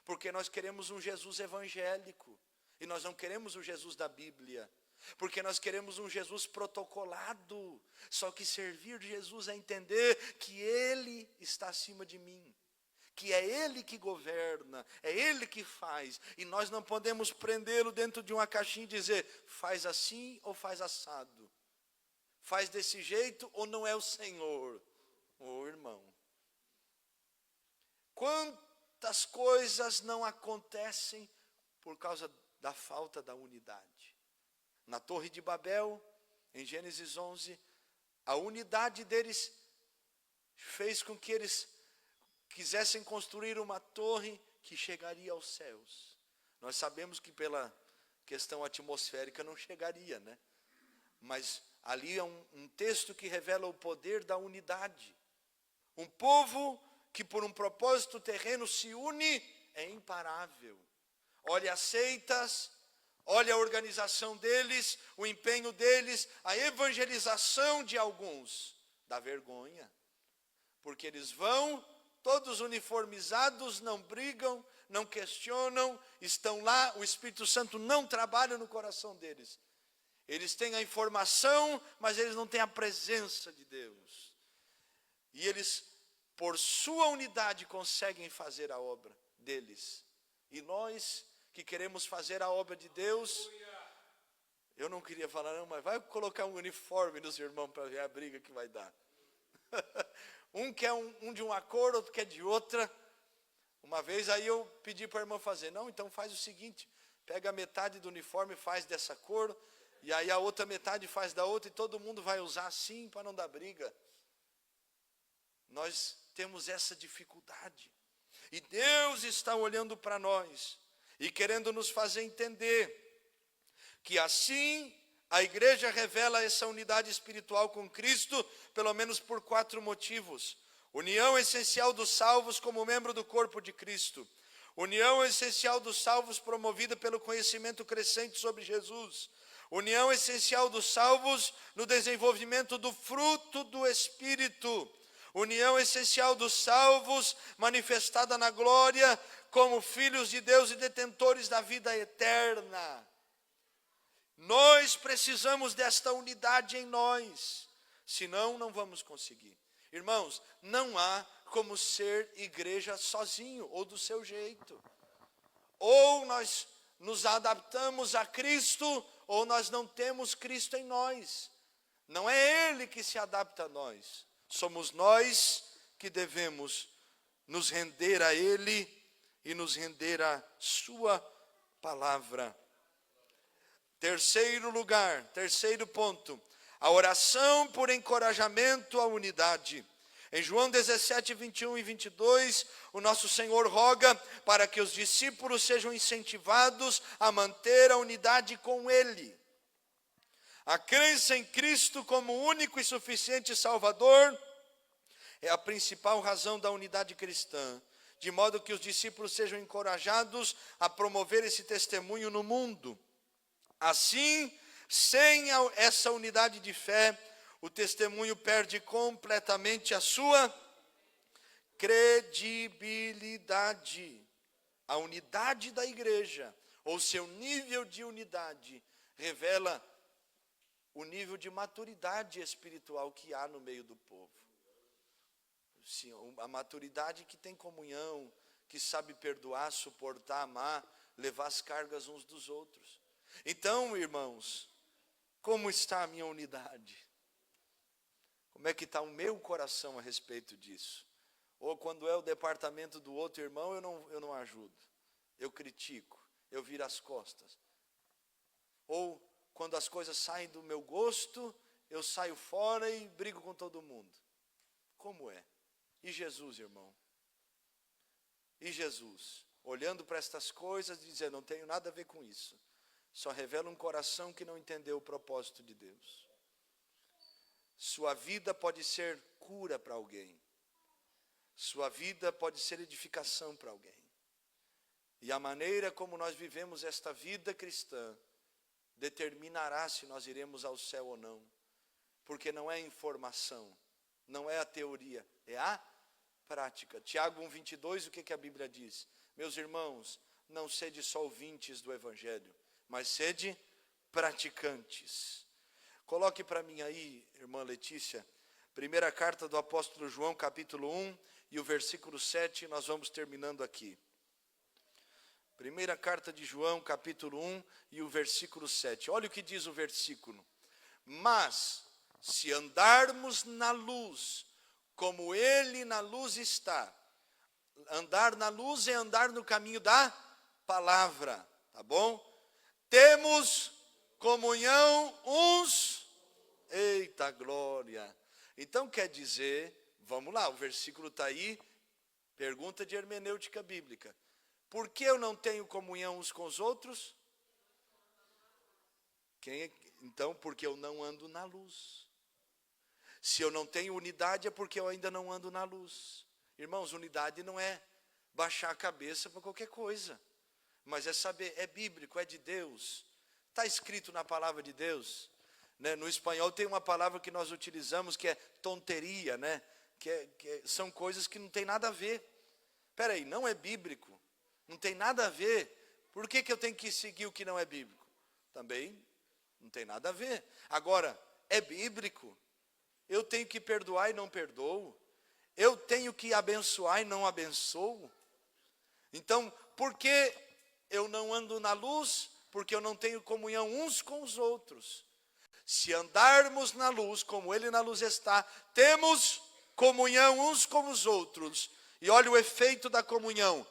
[SPEAKER 1] Porque nós queremos um Jesus evangélico e nós não queremos o Jesus da Bíblia. Porque nós queremos um Jesus protocolado. Só que servir Jesus é entender que Ele está acima de mim, que é Ele que governa, é Ele que faz, e nós não podemos prendê-lo dentro de uma caixinha e dizer, faz assim ou faz assado, faz desse jeito ou não é o Senhor. Irmão, quantas coisas não acontecem por causa da falta da unidade. Na Torre de Babel, em Gênesis 11, a unidade deles fez com que eles quisessem construir uma torre que chegaria aos céus. Nós sabemos que pela questão atmosférica não chegaria, né? Mas ali é um texto que revela o poder da unidade. Um povo que por um propósito terreno se une é imparável. Olha as seitas, olha a organização deles, o empenho deles, a evangelização de alguns. Dá vergonha, porque eles vão todos uniformizados, não brigam, não questionam, estão lá, o Espírito Santo não trabalha no coração deles. Eles têm a informação, mas eles não têm a presença de Deus. E eles, por sua unidade, conseguem fazer a obra deles. E nós, que queremos fazer a obra de Deus, eu não queria falar não, mas vai colocar um uniforme nos irmãos para ver a briga que vai dar. Um quer um de uma cor, outro quer de outra. Uma vez aí eu pedi para a irmã fazer. Não, então faz o seguinte, pega a metade do uniforme e faz dessa cor, e aí a outra metade faz da outra, e todo mundo vai usar assim para não dar briga. Nós temos essa dificuldade. E Deus está olhando para nós e querendo nos fazer entender que assim a igreja revela essa unidade espiritual com Cristo, pelo menos por 4 motivos. União essencial dos salvos como membro do corpo de Cristo. União essencial dos salvos promovida pelo conhecimento crescente sobre Jesus. União essencial dos salvos no desenvolvimento do fruto do Espírito. União essencial dos salvos manifestada na glória como filhos de Deus e detentores da vida eterna. Nós precisamos desta unidade em nós, senão não vamos conseguir. Irmãos, não há como ser igreja sozinho ou do seu jeito. Ou nós nos adaptamos a Cristo, ou nós não temos Cristo em nós. Não é Ele que se adapta a nós. Somos nós que devemos nos render a Ele e nos render à sua palavra. Terceiro lugar, terceiro ponto, a oração por encorajamento à unidade. Em João 17, 21 e 22, o nosso Senhor roga para que os discípulos sejam incentivados a manter a unidade com Ele. A crença em Cristo como único e suficiente Salvador é a principal razão da unidade cristã, de modo que os discípulos sejam encorajados a promover esse testemunho no mundo. Assim, sem essa unidade de fé, o testemunho perde completamente a sua credibilidade. A unidade da igreja, ou seu nível de unidade, revela o nível de maturidade espiritual que há no meio do povo. Sim, a maturidade que tem comunhão, que sabe perdoar, suportar, amar, levar as cargas uns dos outros. Então, irmãos, como está a minha unidade? Como é que está o meu coração a respeito disso? Ou quando é o departamento do outro irmão, eu não ajudo. Eu critico, eu viro as costas. Ou quando as coisas saem do meu gosto, eu saio fora e brigo com todo mundo. Como é? E Jesus, irmão? E Jesus, olhando para estas coisas, dizendo, não tenho nada a ver com isso. Só revela um coração que não entendeu o propósito de Deus. Sua vida pode ser cura para alguém. Sua vida pode ser edificação para alguém. E a maneira como nós vivemos esta vida cristã determinará se nós iremos ao céu ou não. Porque não é informação, não é a teoria, é a prática. Tiago 1:22, o que a Bíblia diz? Meus irmãos, não sede só ouvintes do Evangelho, mas sede praticantes. Coloque para mim aí, irmã Letícia, primeira carta do apóstolo João, capítulo 1, e o versículo 7, nós vamos terminando aqui. Primeira carta de João, capítulo 1, e o versículo 7. Olha o que diz o versículo. Mas, se andarmos na luz, como ele na luz está. Andar na luz é andar no caminho da palavra, tá bom? Temos comunhão uns, eita glória. Então quer dizer, vamos lá, o versículo está aí, pergunta de hermenêutica bíblica. Por que eu não tenho comunhão uns com os outros? Então, porque eu não ando na luz. Se eu não tenho unidade é porque eu ainda não ando na luz. Irmãos, unidade não é baixar a cabeça para qualquer coisa. Mas é saber, é bíblico, é de Deus. Está escrito na palavra de Deus. Né? No espanhol tem uma palavra que nós utilizamos que é tonteria, né? São coisas que não tem nada a ver. Espera aí, não é bíblico. Não tem nada a ver. Por que eu tenho que seguir o que não é bíblico? Também não tem nada a ver. Agora, é bíblico. Eu tenho que perdoar e não perdoo. Eu tenho que abençoar e não abençoo. Então, por que eu não ando na luz? Porque eu não tenho comunhão uns com os outros. Se andarmos na luz, como ele na luz está, temos comunhão uns com os outros. E olha o efeito da comunhão.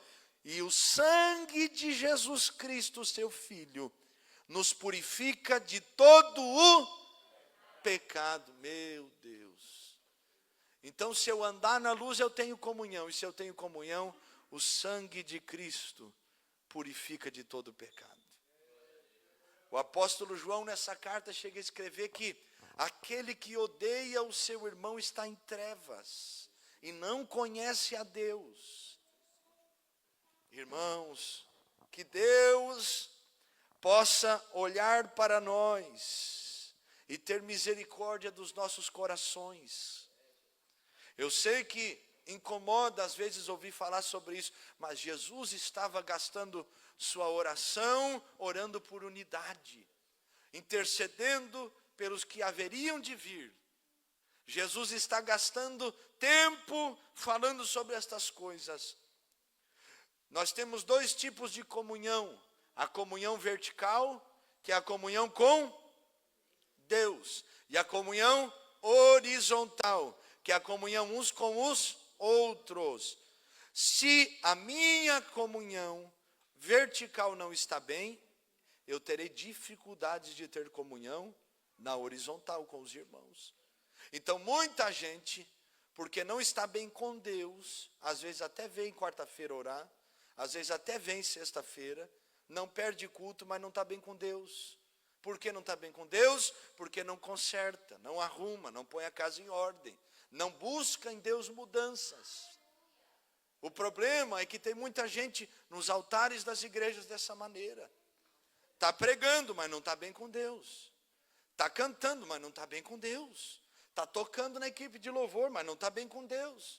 [SPEAKER 1] E o sangue de Jesus Cristo, seu Filho, nos purifica de todo o pecado. Meu Deus. Então, se eu andar na luz, eu tenho comunhão. E se eu tenho comunhão, o sangue de Cristo purifica de todo o pecado. O apóstolo João, nessa carta, chega a escrever que aquele que odeia o seu irmão está em trevas e não conhece a Deus. Irmãos, que Deus possa olhar para nós e ter misericórdia dos nossos corações. Eu sei que incomoda às vezes ouvir falar sobre isso, mas Jesus estava gastando sua oração, orando por unidade, intercedendo pelos que haveriam de vir. Jesus está gastando tempo falando sobre estas coisas. Nós temos dois tipos de comunhão. A comunhão vertical, que é a comunhão com Deus. E a comunhão horizontal, que é a comunhão uns com os outros. Se a minha comunhão vertical não está bem, eu terei dificuldades de ter comunhão na horizontal com os irmãos. Então, muita gente, porque não está bem com Deus, às vezes até vem quarta-feira orar, às vezes até vem sexta-feira, não perde culto, mas não está bem com Deus. Por que não está bem com Deus? Porque não conserta, não arruma, não põe a casa em ordem, não busca em Deus mudanças. O problema é que tem muita gente nos altares das igrejas dessa maneira. Está pregando, mas não está bem com Deus. Está cantando, mas não está bem com Deus. Está tocando na equipe de louvor, mas não está bem com Deus.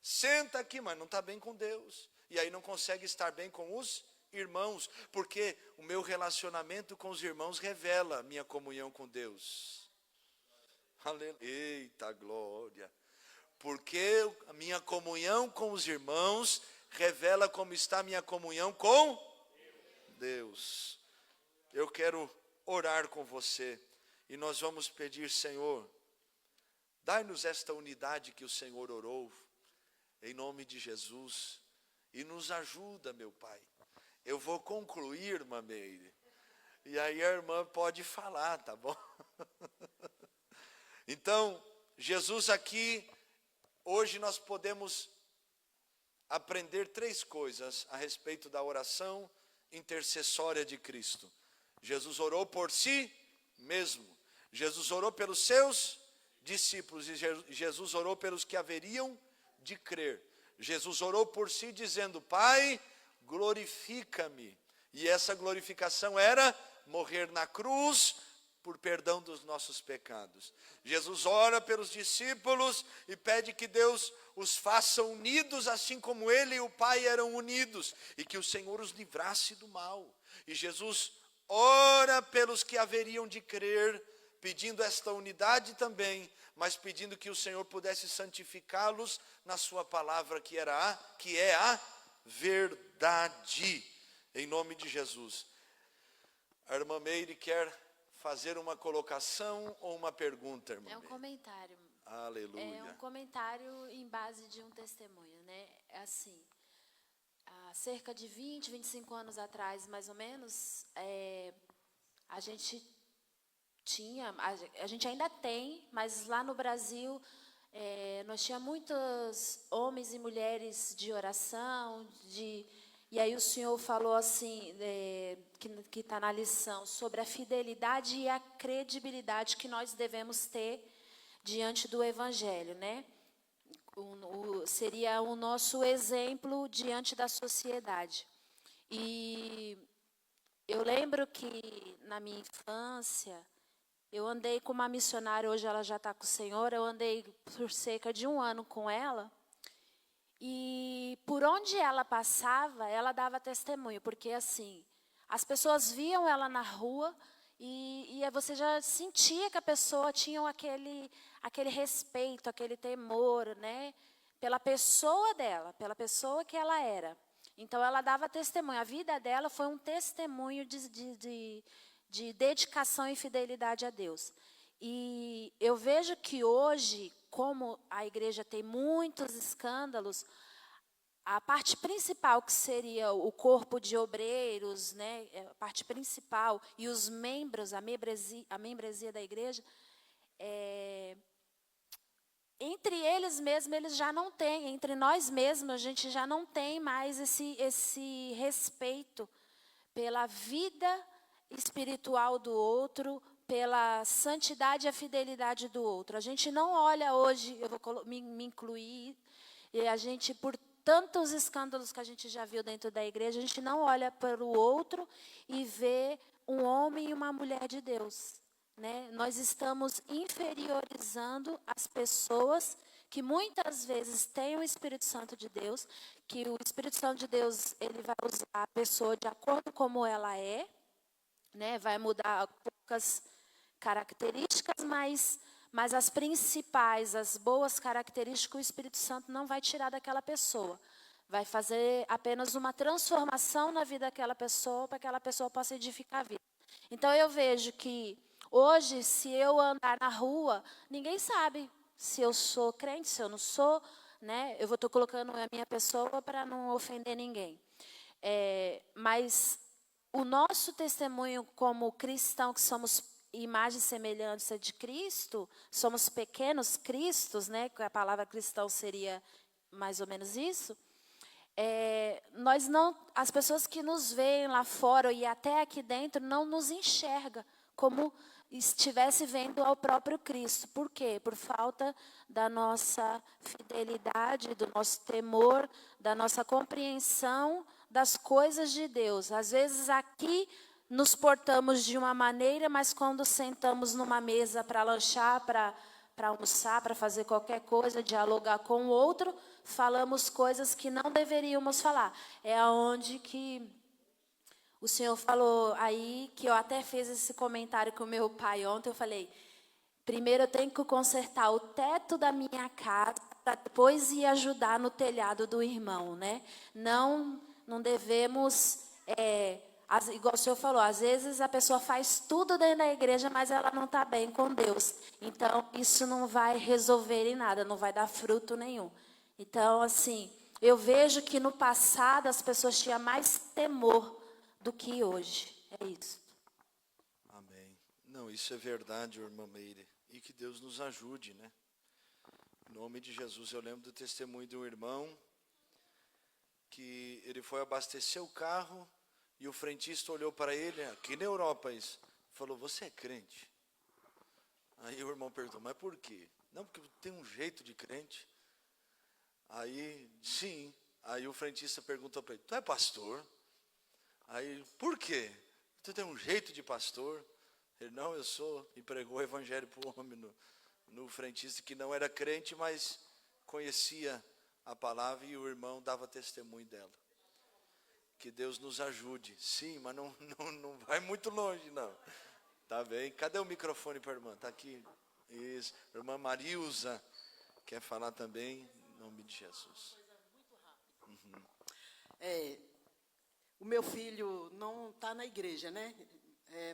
[SPEAKER 1] Senta aqui, mas não está bem com Deus. E aí não consegue estar bem com os irmãos, porque o meu relacionamento com os irmãos revela minha comunhão com Deus. Aleluia. Eita glória. Porque a minha comunhão com os irmãos revela como está a minha comunhão com Deus. Eu quero orar com você e nós vamos pedir, Senhor, dai-nos esta unidade que o Senhor orou, em nome de Jesus, e nos ajuda, meu Pai. Eu vou concluir, irmã Meire, e aí a irmã pode falar, tá bom? Então, Jesus aqui, hoje nós podemos aprender 3 coisas a respeito da oração intercessória de Cristo. Jesus orou por si mesmo. Jesus orou pelos seus discípulos. E Jesus orou pelos que haveriam de crer. Jesus orou por si dizendo, Pai, glorifica-me. E essa glorificação era morrer na cruz por perdão dos nossos pecados. Jesus ora pelos discípulos e pede que Deus os faça unidos, assim como Ele e o Pai eram unidos, e que o Senhor os livrasse do mal. E Jesus ora pelos que haveriam de crer, pedindo esta unidade também, mas pedindo que o Senhor pudesse santificá-los na sua palavra, que é a verdade, em nome de Jesus. A irmã Meire quer fazer uma colocação ou uma pergunta, irmã?
[SPEAKER 2] É um comentário.
[SPEAKER 1] Aleluia.
[SPEAKER 2] É um comentário em base de um testemunho, né? É assim, há cerca de 20, 25 anos atrás, mais ou menos, a gente ainda tem, mas lá no Brasil, nós tínhamos muitos homens e mulheres de oração, e aí o senhor falou assim, que está na lição, sobre a fidelidade e a credibilidade que nós devemos ter diante do Evangelho, né? Seria o nosso exemplo diante da sociedade. E eu lembro que na minha infância, eu andei com uma missionária, hoje ela já está com o Senhor, eu andei por cerca de 1 ano com ela, e por onde ela passava, ela dava testemunho, porque assim, as pessoas viam ela na rua e você já sentia que a pessoa tinha aquele respeito, aquele temor, né, pela pessoa dela, pela pessoa que ela era. Então ela dava testemunho, a vida dela foi um testemunho de dedicação e fidelidade a Deus. E eu vejo que hoje, como a igreja tem muitos escândalos, a parte principal, que seria o corpo de obreiros, né, a parte principal, e os membros, a membresia da igreja, entre eles mesmos, eles já não têm, entre nós mesmos, a gente já não tem mais esse respeito pela vida espiritual do outro, pela santidade e a fidelidade do outro. A gente não olha hoje, eu vou me incluir, e a gente, por tantos escândalos que a gente já viu dentro da igreja, a gente não olha para o outro e vê um homem e uma mulher de Deus, né? Nós estamos inferiorizando as pessoas que muitas vezes têm o Espírito Santo de Deus, que o Espírito Santo de Deus, ele vai usar a pessoa de acordo com como ela é, né? Vai mudar poucas características, mas as principais, as boas características, o Espírito Santo não vai tirar daquela pessoa. Vai fazer apenas uma transformação na vida daquela pessoa, para que aquela pessoa possa edificar a vida. Então eu vejo que hoje, se eu andar na rua, ninguém sabe se eu sou crente, se eu não sou, né? Eu estou colocando a minha pessoa para não ofender ninguém. Mas o nosso testemunho como cristão, que somos imagem e semelhança de Cristo, somos pequenos cristos, né? A palavra cristão seria mais ou menos isso. As pessoas que nos veem lá fora e até aqui dentro não nos enxergam como estivesse vendo ao próprio Cristo. Por quê? Por falta da nossa fidelidade, do nosso temor, da nossa compreensão das coisas de Deus. Às vezes aqui nos portamos de uma maneira, mas quando sentamos numa mesa para lanchar, para almoçar, para fazer qualquer coisa, dialogar com o outro, falamos coisas que não deveríamos falar. É onde que O senhor falou aí, que eu até fiz esse comentário com o meu pai ontem, eu falei, primeiro eu tenho que consertar o teto da minha casa, para depois ir ajudar no telhado do irmão, né? Não devemos, igual o senhor falou, às vezes a pessoa faz tudo dentro da igreja, mas ela não está bem com Deus. Então, isso não vai resolver em nada, não vai dar fruto nenhum. Então, assim, eu vejo que no passado as pessoas tinham mais temor do que hoje. É isso.
[SPEAKER 1] Amém. Não, isso é verdade, irmã Meire. E que Deus nos ajude, né? Em nome de Jesus. Eu lembro do testemunho de um irmão que ele foi abastecer o carro e o frentista olhou para ele, aqui na Europa isso, falou, você é crente? Aí o irmão perguntou, mas por quê? Não, porque tem um jeito de crente. Aí, sim. Aí o frentista perguntou para ele, tu é pastor? Aí, por quê? Tu tem um jeito de pastor? Ele, não, eu sou. E pregou o evangelho para o homem no frentista, que não era crente, mas conhecia a palavra, e o irmão dava testemunho dela. Que Deus nos ajude. Sim, mas não vai muito longe, não. Tá bem? Cadê o microfone para a irmã? Está aqui. Isso. Irmã Marilza quer falar também, em nome de Jesus.
[SPEAKER 3] O meu filho não está na igreja, né?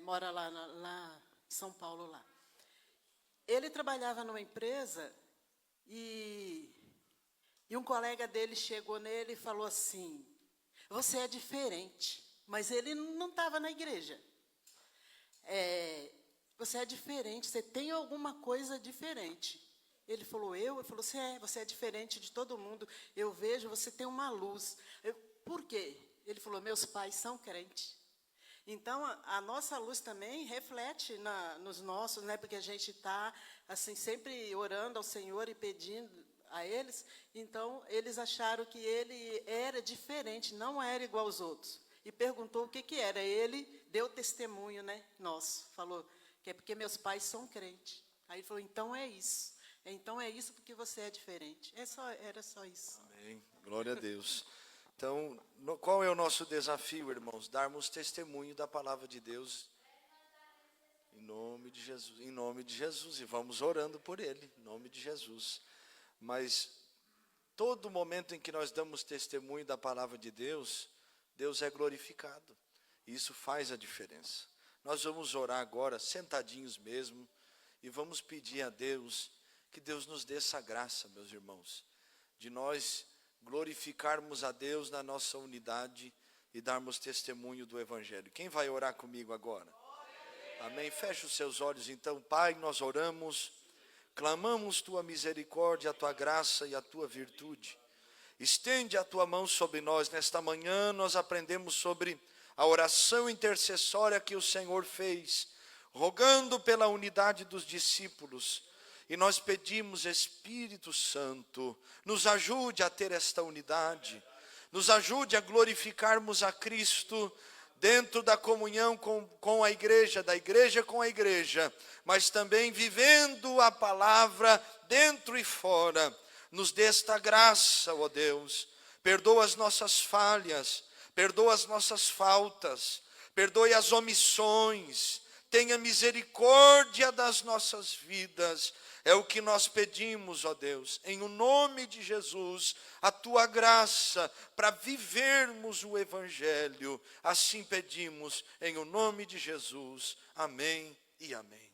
[SPEAKER 3] Mora lá em São Paulo, lá. Ele trabalhava numa empresa e um colega dele chegou nele e falou assim, você é diferente. Mas ele não estava na igreja. Você é diferente, você tem alguma coisa diferente. Ele falou, eu? Ele falou, você é diferente de todo mundo. Eu vejo, você tem uma luz. Por quê? Ele falou, meus pais são crentes. Então, a nossa luz também reflete nos nossos, né? Porque a gente está, assim, sempre orando ao Senhor e pedindo a eles. Então, eles acharam que ele era diferente, não era igual aos outros. E perguntou o que era. Ele deu testemunho, né? Nosso. Falou que é porque meus pais são crentes. Aí ele falou, então é isso. Então é isso porque você é diferente. Era só isso.
[SPEAKER 1] Amém. Glória a Deus. Então, qual é o nosso desafio, irmãos? Darmos testemunho da palavra de Deus. Em nome de Jesus. Em nome de Jesus. E vamos orando por ele. Em nome de Jesus. Mas todo momento em que nós damos testemunho da palavra de Deus, Deus é glorificado. Isso faz a diferença. Nós vamos orar agora, sentadinhos mesmo, e vamos pedir a Deus, que Deus nos dê essa graça, meus irmãos, de nós glorificarmos a Deus na nossa unidade e darmos testemunho do Evangelho. Quem vai orar comigo agora? Amém? Feche os seus olhos então. Pai, nós oramos, clamamos Tua misericórdia, a Tua graça e a Tua virtude. Estende a Tua mão sobre nós. Nesta manhã nós aprendemos sobre a oração intercessória que o Senhor fez, rogando pela unidade dos discípulos. E nós pedimos, Espírito Santo, nos ajude a ter esta unidade, nos ajude a glorificarmos a Cristo dentro da comunhão com a igreja, da igreja com a igreja, mas também vivendo a palavra dentro e fora. Nos dê esta graça, ó Deus, perdoa as nossas falhas, perdoa as nossas faltas, perdoe as omissões, tenha misericórdia das nossas vidas. É o que nós pedimos, ó Deus, em o nome de Jesus, a Tua graça para vivermos o Evangelho. Assim pedimos, em o nome de Jesus. Amém e amém.